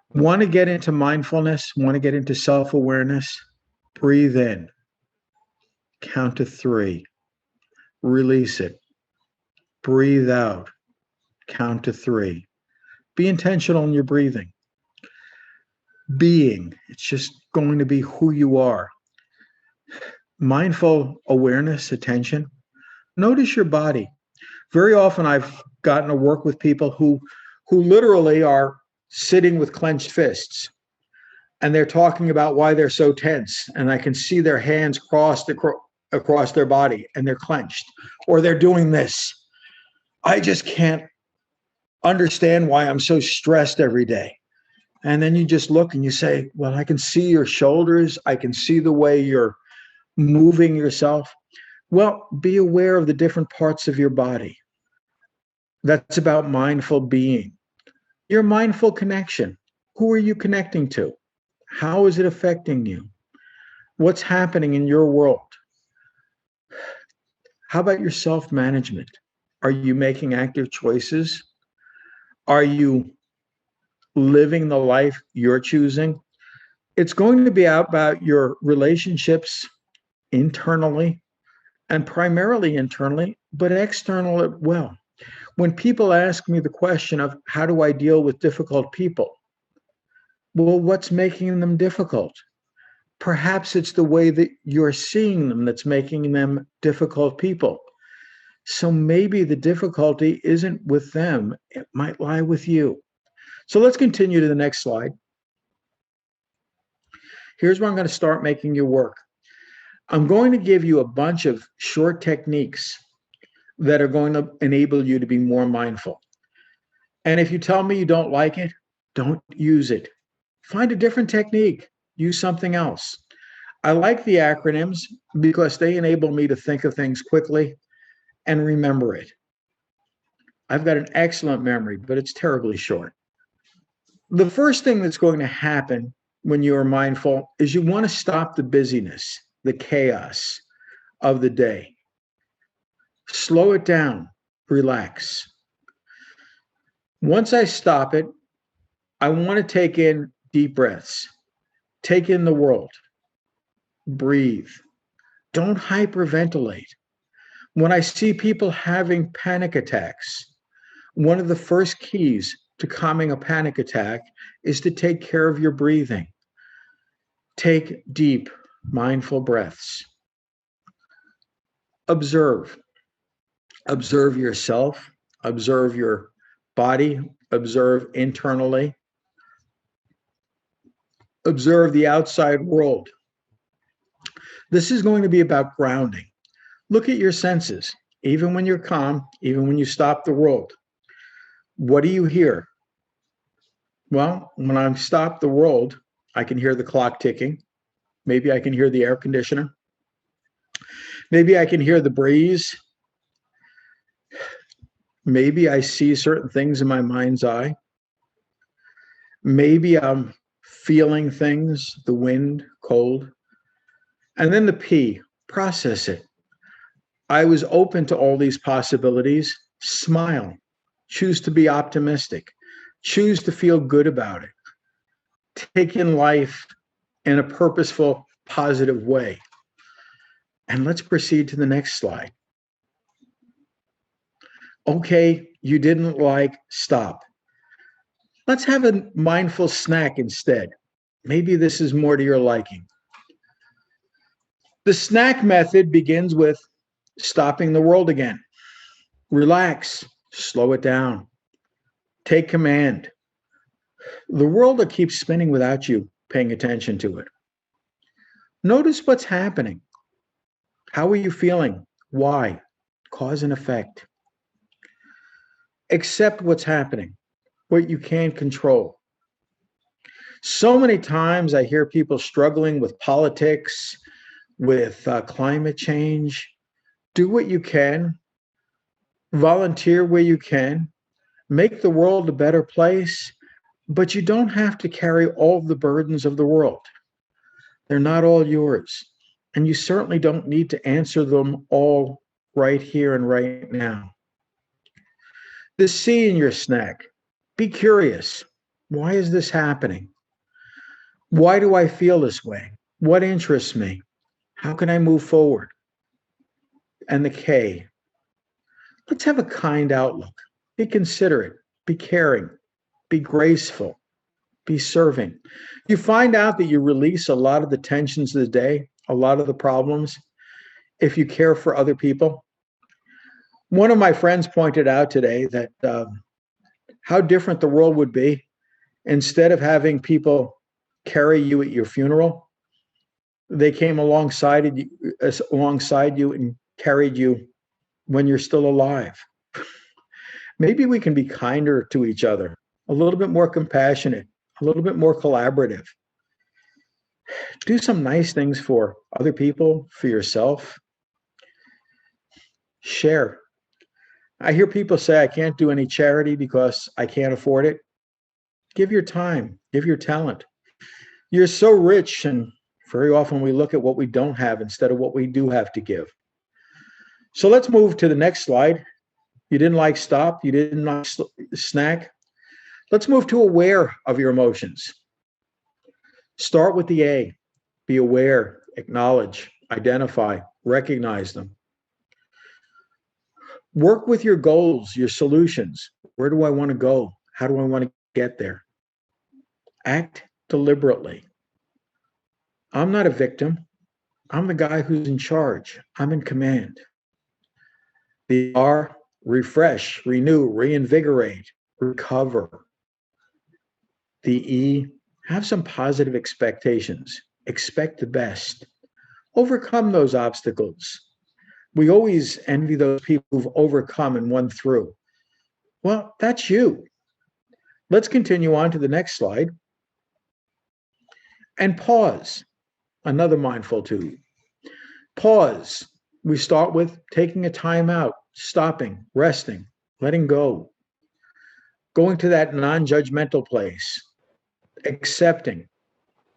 Want to get into mindfulness, want to get into self-awareness? Breathe in. Count to 3. Release it. Breathe out. Count to 3. Be intentional in your breathing. Being, it's just going to be who you are. Mindful awareness, attention. Notice your body. Very often I've gotten to work with people who literally are sitting with clenched fists, and they're talking about why they're so tense, and I can see their hands crossed across their body, and they're clenched, or they're doing this. I just can't understand why I'm so stressed every day. And then you just look and you say, well, I can see your shoulders. I can see the way you're moving yourself. Well, be aware of the different parts of your body. That's about mindful being. Your mindful connection. Who are you connecting to? How is it affecting you? What's happening in your world? How about your self-management? Are you making active choices? Are you living the life you're choosing? It's going to be about your relationships internally and primarily internally, but external as well. When people ask me the question of how do I deal with difficult people? Well, what's making them difficult? Perhaps it's the way that you're seeing them that's making them difficult people. So maybe the difficulty isn't with them, it might lie with you. So let's continue to the next slide. Here's where I'm going to start making you work. I'm going to give you a bunch of short techniques that are going to enable you to be more mindful. And if you tell me you don't like it, don't use it. Find a different technique. Use something else. I like the acronyms because they enable me to think of things quickly and remember it. I've got an excellent memory, but it's terribly short. The first thing that's going to happen when you are mindful is you want to stop the busyness, the chaos of the day. Slow it down, relax. Once I stop it, I want to take in deep breaths. Take in the world. Breathe. Don't hyperventilate. When I see people having panic attacks, one of the first keys to calming a panic attack is to take care of your breathing. Take deep, mindful breaths. Observe. Observe yourself. Observe your body. Observe internally. Observe the outside world. This is going to be about grounding. Look at your senses, even when you're calm, even when you stop the world. What do you hear? Well, when I stop the world, I can hear the clock ticking. Maybe I can hear the air conditioner. Maybe I can hear the breeze. Maybe I see certain things in my mind's eye. Maybe I'm feeling things, the wind, cold. And then the P, process it. I was open to all these possibilities. Smile. Choose to be optimistic. Choose to feel good about it. Take in life in a purposeful, positive way. And let's proceed to the next slide. Okay, you didn't like, stop. Let's have a mindful snack instead. Maybe this is more to your liking. The snack method begins with stopping the world again. Relax, slow it down. Take command. The world will keep spinning without you paying attention to it. Notice what's happening. How are you feeling? Why? Cause and effect. Accept what's happening, what you can't control. So many times I hear people struggling with politics, with climate change. Do what you can. Volunteer where you can. Make the world a better place, but you don't have to carry all the burdens of the world. They're not all yours. And you certainly don't need to answer them all right here and right now. The C in your snack. Be curious. Why is this happening? Why do I feel this way? What interests me? How can I move forward? And the K. Let's have a kind outlook. Be considerate. Be caring. Be graceful. Be serving. You find out that you release a lot of the tensions of the day, a lot of the problems, if you care for other people. One of my friends pointed out today that how different the world would be instead of having people carry you at your funeral. They came alongside you and carried you when you're still alive. Maybe we can be kinder to each other, a little bit more compassionate, a little bit more collaborative. Do some nice things for other people, for yourself. Share. I hear people say, I can't do any charity because I can't afford it. Give your time, give your talent. You're so rich, and very often we look at what we don't have instead of what we do have to give. So let's move to the next slide. You didn't like stop, you didn't like snack. Let's move to aware of your emotions. Start with the A. Be aware, acknowledge, identify, recognize them. Work with your goals, your solutions. Where do I want to go? How do I want to get there? Act deliberately. I'm not a victim. I'm the guy who's in charge. I'm in command. The R, refresh, renew, reinvigorate, recover. The E, have some positive expectations. Expect the best. Overcome those obstacles. We always envy those people who've overcome and won through. Well, that's you. Let's continue on to the next slide. And pause. Another mindful tool. Pause. We start with taking a time out, stopping, resting, letting go. Going to that non-judgmental place. Accepting.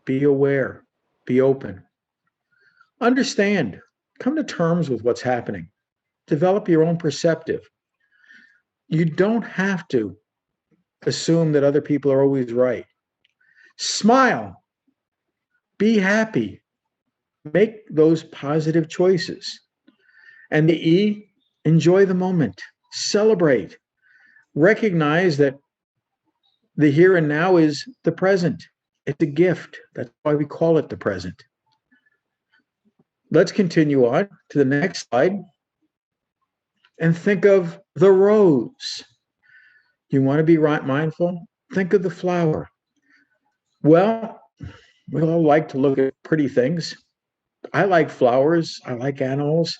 Be aware. Be open. Understand. Come to terms with what's happening. Develop your own perspective. You don't have to assume that other people are always right. Smile. Be happy. Make those positive choices. And the E, enjoy the moment. Celebrate. Recognize that the here and now is the present. It's a gift. That's why we call it the present. Let's continue on to the next slide and think of the rose. You want to be mindful? Think of the flower. Well, we all like to look at pretty things. I like flowers. I like animals.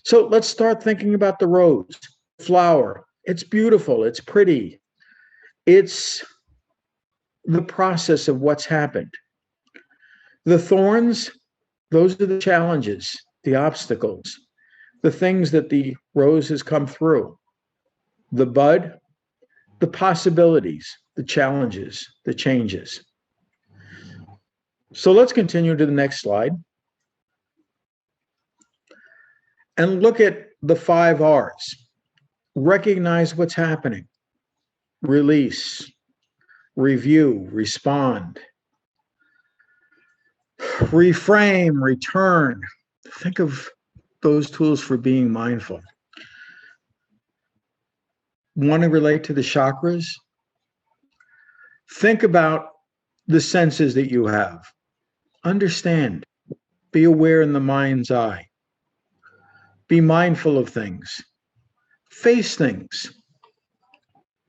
So let's start thinking about the rose, flower. It's beautiful. It's pretty. It's the process of what's happened. The thorns, those are the challenges, the obstacles, the things that the rose has come through. The bud, the possibilities, the challenges, the changes. So let's continue to the next slide and look at the 5 R's. Recognize what's happening. Release, review, respond. Reframe, return. Think of those tools for being mindful. Want to relate to the chakras? Think about the senses that you have. Understand. Be aware in the mind's eye. Be mindful of things. Face things.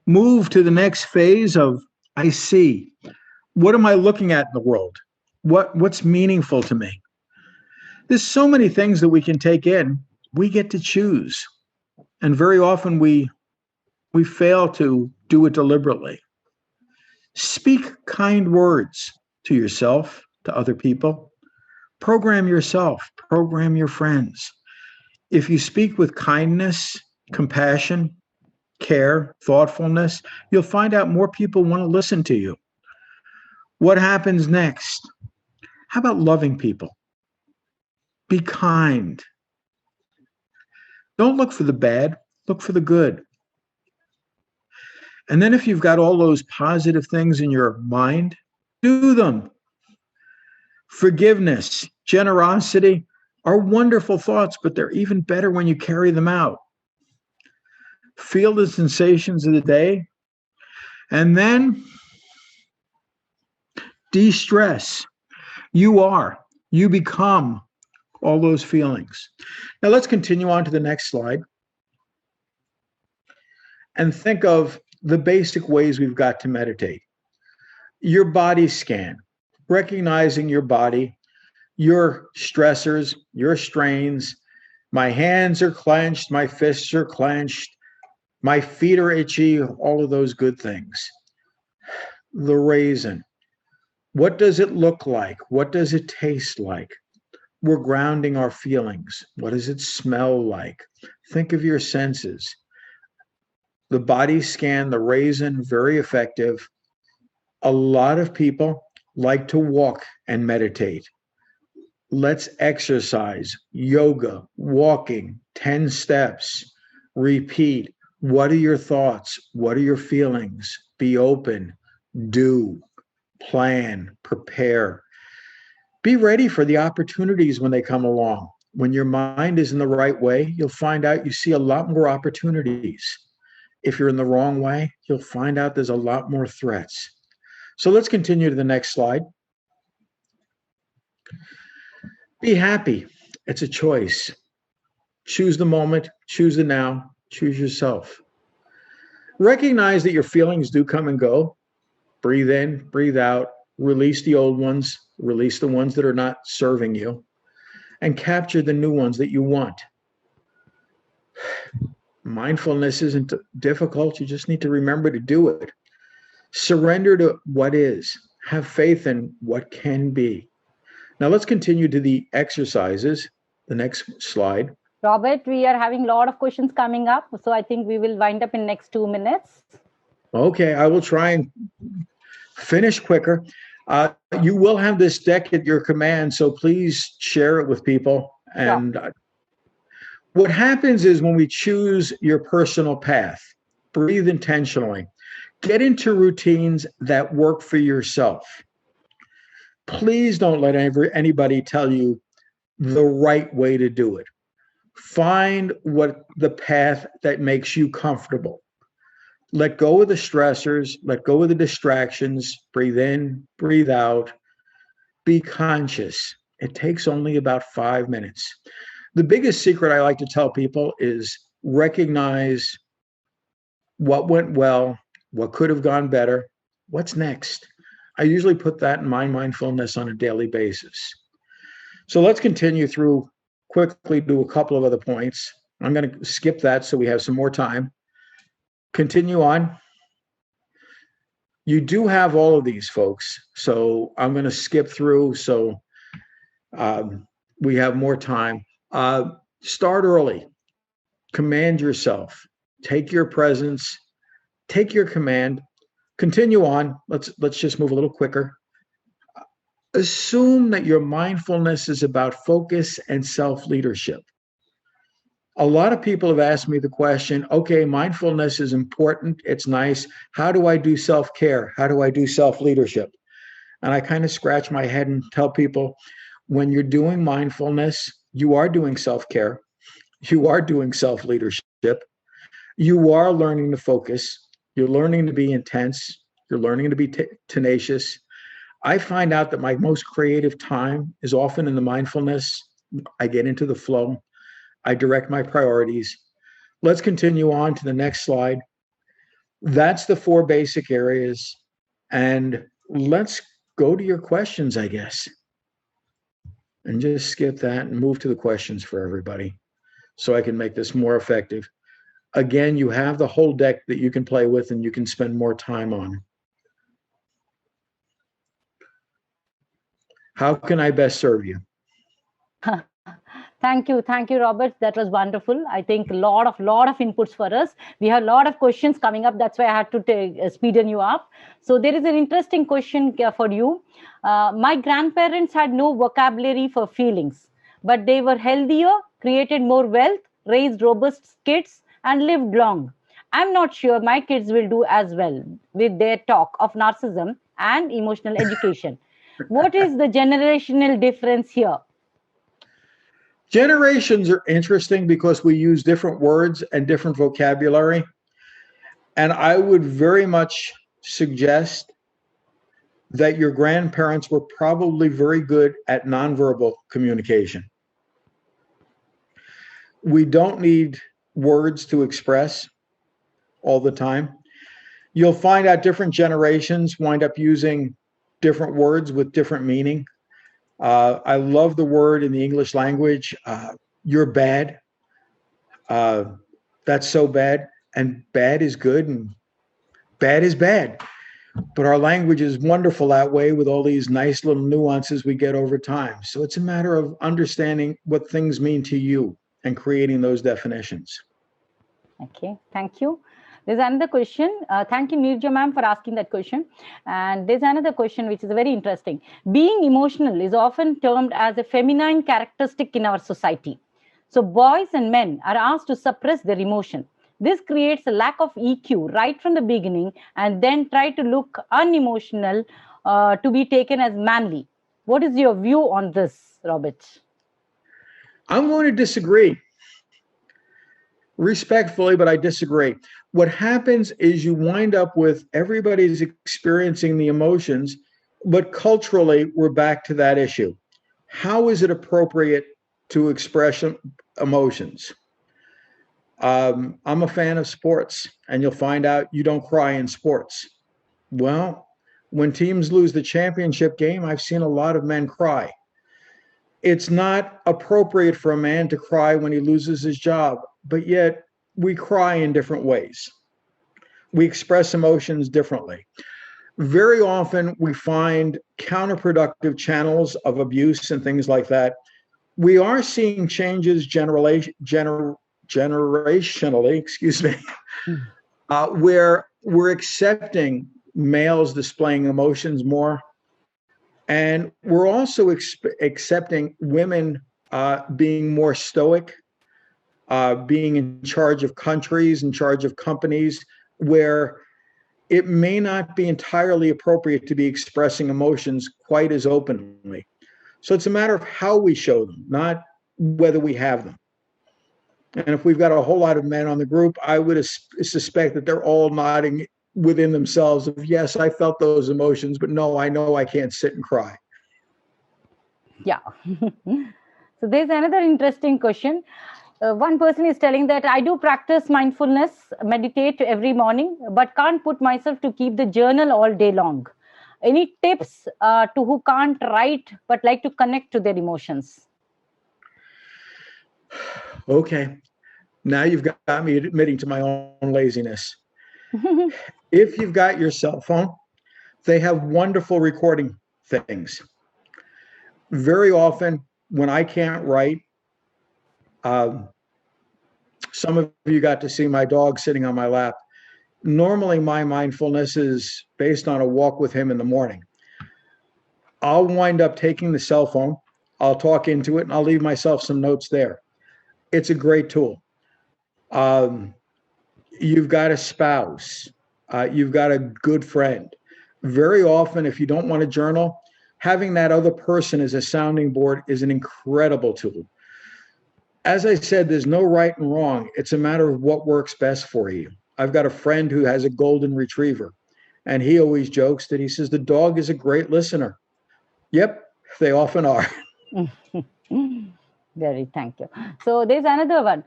Move to the next phase of I see. What am I looking at in the world? What's meaningful to me? There's so many things that we can take in. We get to choose. And very often we fail to do it deliberately. Speak kind words to yourself, to other people. Program yourself. Program your friends. If you speak with kindness, compassion, care, thoughtfulness, you'll find out more people want to listen to you. What happens next? How about loving people? Be kind. Don't look for the bad, look for the good. And then if you've got all those positive things in your mind, do them. Forgiveness, generosity are wonderful thoughts, but they're even better when you carry them out. Feel the sensations of the day, and then de-stress. You become all those feelings. Now let's continue on to the next slide and think of the basic ways we've got to meditate. Your body scan, recognizing your body, your stressors, your strains. My hands are clenched, my fists are clenched, my feet are itchy, all of those good things. The raisin. What does it look like? What does it taste like? we're grounding our feelings. What does it smell like? Think of your senses. The body scan, the raisin, very effective. A lot of people like to walk and meditate. Let's exercise, yoga, walking, 10 steps, repeat. What are your thoughts? What are your feelings? Be open, do, plan, prepare. Be ready for the opportunities when they come along. When your mind is in the right way, you'll find out you see a lot more opportunities. If you're in the wrong way, you'll find out there's a lot more threats. So let's continue to the next slide. Be happy. It's a choice. Choose the moment, choose the now, choose yourself. Recognize that your feelings do come and go. Breathe in, breathe out, release the old ones, release the ones that are not serving you, and capture the new ones that you want. Mindfulness isn't difficult. You just need to remember to do it. Surrender to what is. Have faith in what can be. Now let's continue to the exercises. The next slide. Robert, we are having a lot of questions coming up, so I think we will wind up in next 2 minutes. Okay, I will try and finish quicker. You will have this deck at your command, so please share it with people. And what happens is when we choose your personal path, breathe intentionally, get into routines that work for yourself. Please don't let anybody tell you the right way to do it. Find what the path that makes you comfortable. Let go of the stressors, let go of the distractions, breathe in, breathe out, be conscious. It takes only about 5 minutes. The biggest secret I like to tell people is recognize what went well, what could have gone better, what's next. I usually put that in my mindfulness on a daily basis. So let's continue through quickly to a couple of other points. I'm going to skip that so we have some more time. Continue on. You do have all of these, folks, so I'm going to skip through so we have more time. Start early. Command yourself. Take your presence. Take your command. Continue on. Let's just move a little quicker. Assume that your mindfulness is about focus and self-leadership. A lot of people have asked me the question, okay, mindfulness is important. It's nice. How do I do self-care? How do I do self-leadership? And I kind of scratch my head and tell people, when you're doing mindfulness, you are doing self-care. You are doing self-leadership. You are learning to focus. You're learning to be intense. You're learning to be tenacious. I find out that my most creative time is often in the mindfulness. I get into the flow. I direct my priorities. Let's continue on to the next slide. That's the 4 basic areas. And let's go to your questions, I guess. And just skip that and move to the questions for everybody so I can make this more effective. Again, you have the whole deck that you can play with and you can spend more time on. How can I best serve you? Thank you, Robert. That was wonderful. I think a lot of inputs for us. We have a lot of questions coming up. That's why I had to speeden you up. So there is an interesting question for you. My grandparents had no vocabulary for feelings, but they were healthier, created more wealth, raised robust kids, and lived long. I'm not sure my kids will do as well with their talk of narcissism and emotional education. What is the generational difference here? Generations are interesting because we use different words and different vocabulary. And I would very much suggest that your grandparents were probably very good at nonverbal communication. We don't need words to express all the time. You'll find out different generations wind up using different words with different meaning. I love the word in the English language, you're bad. That's so bad. And bad is good and bad is bad. But our language is wonderful that way with all these nice little nuances we get over time. So it's a matter of understanding what things mean to you and creating those definitions. Okay, thank you. There's another question. Thank you, Nirja ma'am, for asking that question. And there's another question which is very interesting. Being emotional is often termed as a feminine characteristic in our society. So boys and men are asked to suppress their emotion. This creates a lack of EQ right from the beginning and then try to look unemotional to be taken as manly. What is your view on this, Robert? I'm going to disagree. Respectfully, but I disagree. What happens is you wind up with everybody's experiencing the emotions, but culturally, we're back to that issue. How is it appropriate to express emotions? I'm a fan of sports, and you'll find out you don't cry in sports. Well, when teams lose the championship game, I've seen a lot of men cry. It's not appropriate for a man to cry when he loses his job, but yet we cry in different ways. We express emotions differently. Very often we find counterproductive channels of abuse and things like that. We are seeing changes generationally, excuse me, where we're accepting males displaying emotions more. And we're also accepting women being more stoic, being in charge of countries, in charge of companies, where it may not be entirely appropriate to be expressing emotions quite as openly. So it's a matter of how we show them, not whether we have them. And if we've got a whole lot of men on the group, I would suspect that they're all nodding within themselves of, yes, I felt those emotions, but no, I know I can't sit and cry. Yeah. So there's another interesting question. One person is telling that I do practice mindfulness, meditate every morning, but can't put myself to keep the journal all day long. Any tips to who can't write but like to connect to their emotions? Okay. Now you've got me admitting to my own laziness. If you've got your cell phone, they have wonderful recording things. Very often when I can't write, some of you got to see my dog sitting on my lap. Normally my mindfulness is based on a walk with him in the morning. I'll wind up taking the cell phone, I'll talk into it, and I'll leave myself some notes there. It's a great tool. You've got a spouse, you've got a good friend. Very often, if you don't want to journal, having that other person as a sounding board is an incredible tool. As I said, there's no right and wrong. It's a matter of what works best for you. I've got a friend who has a golden retriever, and he always jokes that he says the dog is a great listener. Yep, they often are. Very, thank you. So there's another one.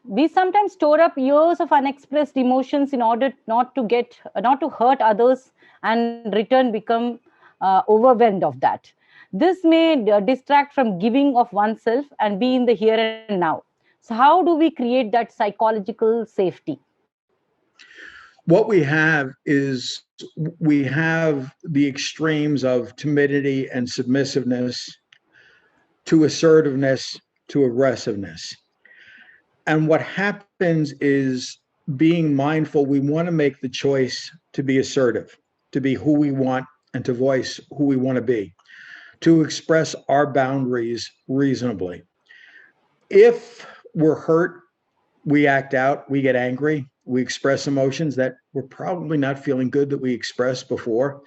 We sometimes store up years of unexpressed emotions in order not to hurt others, and return become overwhelmed of that. This may distract from giving of oneself and be in the here and now. So how do we create that psychological safety? What we have is we have the extremes of timidity and submissiveness to assertiveness to aggressiveness. And what happens is, being mindful, we want to make the choice to be assertive, to be who we want, and to voice who we want to be, to express our boundaries reasonably. If we're hurt, we act out, we get angry, we express emotions that we're probably not feeling good that we expressed before.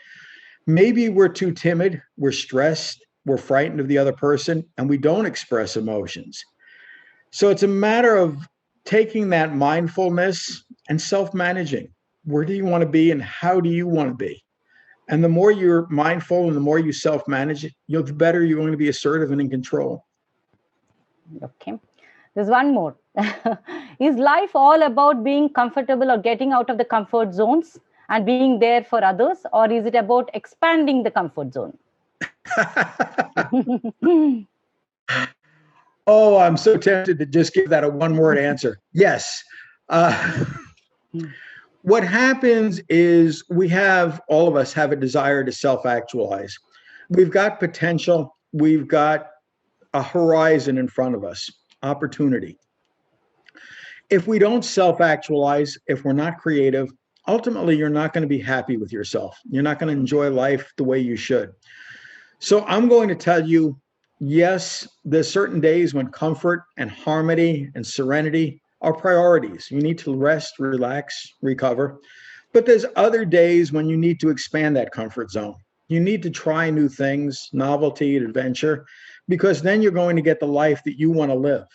Maybe we're too timid, we're stressed, we're frightened of the other person, and we don't express emotions. So it's a matter of taking that mindfulness and self-managing. Where do you want to be and how do you want to be? And the more you're mindful and the more you self-manage, the better you're going to be assertive and in control. Okay. There's one more. Is life all about being comfortable or getting out of the comfort zones and being there for others? Or is it about expanding the comfort zone? Oh, I'm so tempted to just give that a one-word answer. Yes. What happens is all of us have a desire to self-actualize. We've got potential. We've got a horizon in front of us, opportunity. If we don't self-actualize, if we're not creative, ultimately you're not going to be happy with yourself. You're not going to enjoy life the way you should. So I'm going to tell you, yes, there's certain days when comfort and harmony and serenity are priorities. You need to rest, relax, recover. But there's other days when you need to expand that comfort zone. You need to try new things, novelty, adventure, because then you're going to get the life that you want to live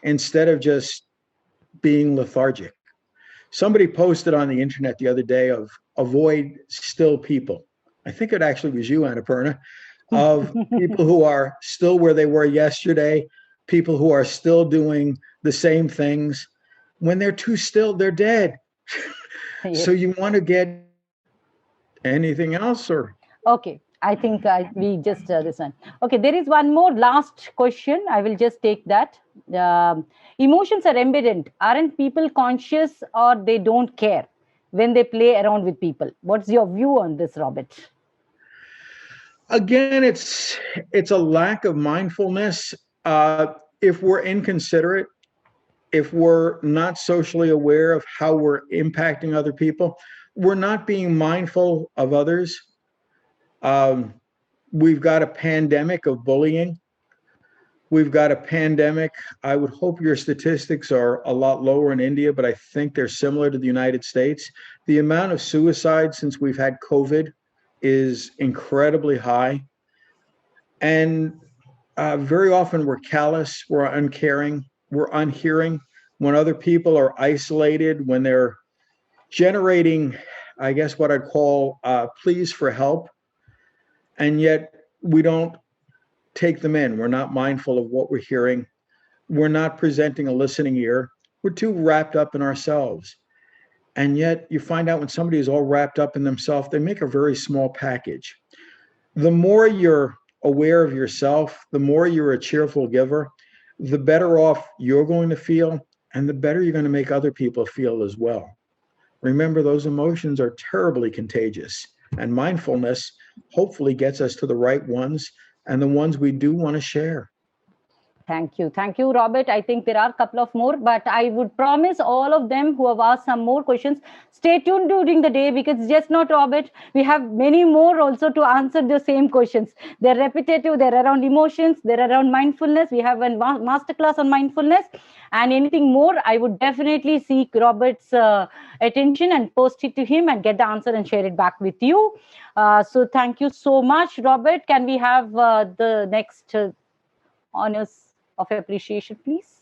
instead of just being lethargic. Somebody posted on the internet the other day of avoid still people. I think it actually was you, Annapurna, of people who are still where they were yesterday, people who are still doing the same things. When they're too still, they're dead. Yes. So you want to get anything else or? Okay, I think we just this one. Okay, there is one more last question. I will just take that. Emotions are embedded. Aren't people conscious or they don't care when they play around with people? What's your view on this, Robert? Again, it's a lack of mindfulness. If we're inconsiderate, if we're not socially aware of how we're impacting other people, we're not being mindful of others. We've got a pandemic of bullying. We've got a pandemic. I would hope your statistics are a lot lower in India, but I think they're similar to the United States. The amount of suicide since we've had COVID is incredibly high. And very often we're callous, we're uncaring, we're unhearing when other people are isolated, when they're generating, I guess, what I'd call pleas for help. And yet we don't take them in. We're not mindful of what we're hearing. We're not presenting a listening ear. We're too wrapped up in ourselves. And yet you find out when somebody is all wrapped up in themselves, they make a very small package. The more you're aware of yourself, the more you're a cheerful giver, the better off you're going to feel, and the better you're going to make other people feel as well. Remember, those emotions are terribly contagious, and mindfulness hopefully gets us to the right ones and the ones we do want to share. Thank you. Thank you, Robert. I think there are a couple of more, but I would promise all of them who have asked some more questions, stay tuned during the day, because it's just not Robert. We have many more also to answer the same questions. They're repetitive. They're around emotions. They're around mindfulness. We have a masterclass on mindfulness. And anything more, I would definitely seek Robert's attention and post it to him and get the answer and share it back with you. So thank you so much, Robert. Can we have the next honors of appreciation, please?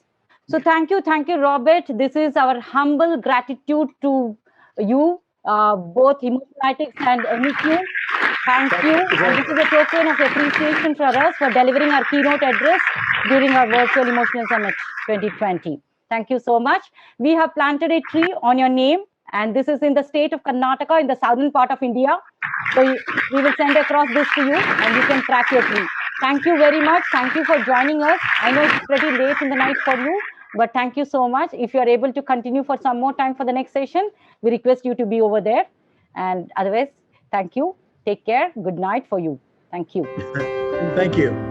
So thank you, Robert. This is our humble gratitude to you, both Hemophilia and MEQ. Thank you. And this is a token of appreciation for us for delivering our keynote address during our Virtual Emotional Summit 2020. Thank you so much. We have planted a tree on your name, and this is in the state of Karnataka, in the southern part of India. So we will send across this to you, and you can track your tree. Thank you very much. Thank you for joining us. I know it's pretty late in the night for you, but thank you so much. If you are able to continue for some more time for the next session, we request you to be over there. And otherwise, thank you. Take care. Good night for you. Thank you. Thank you.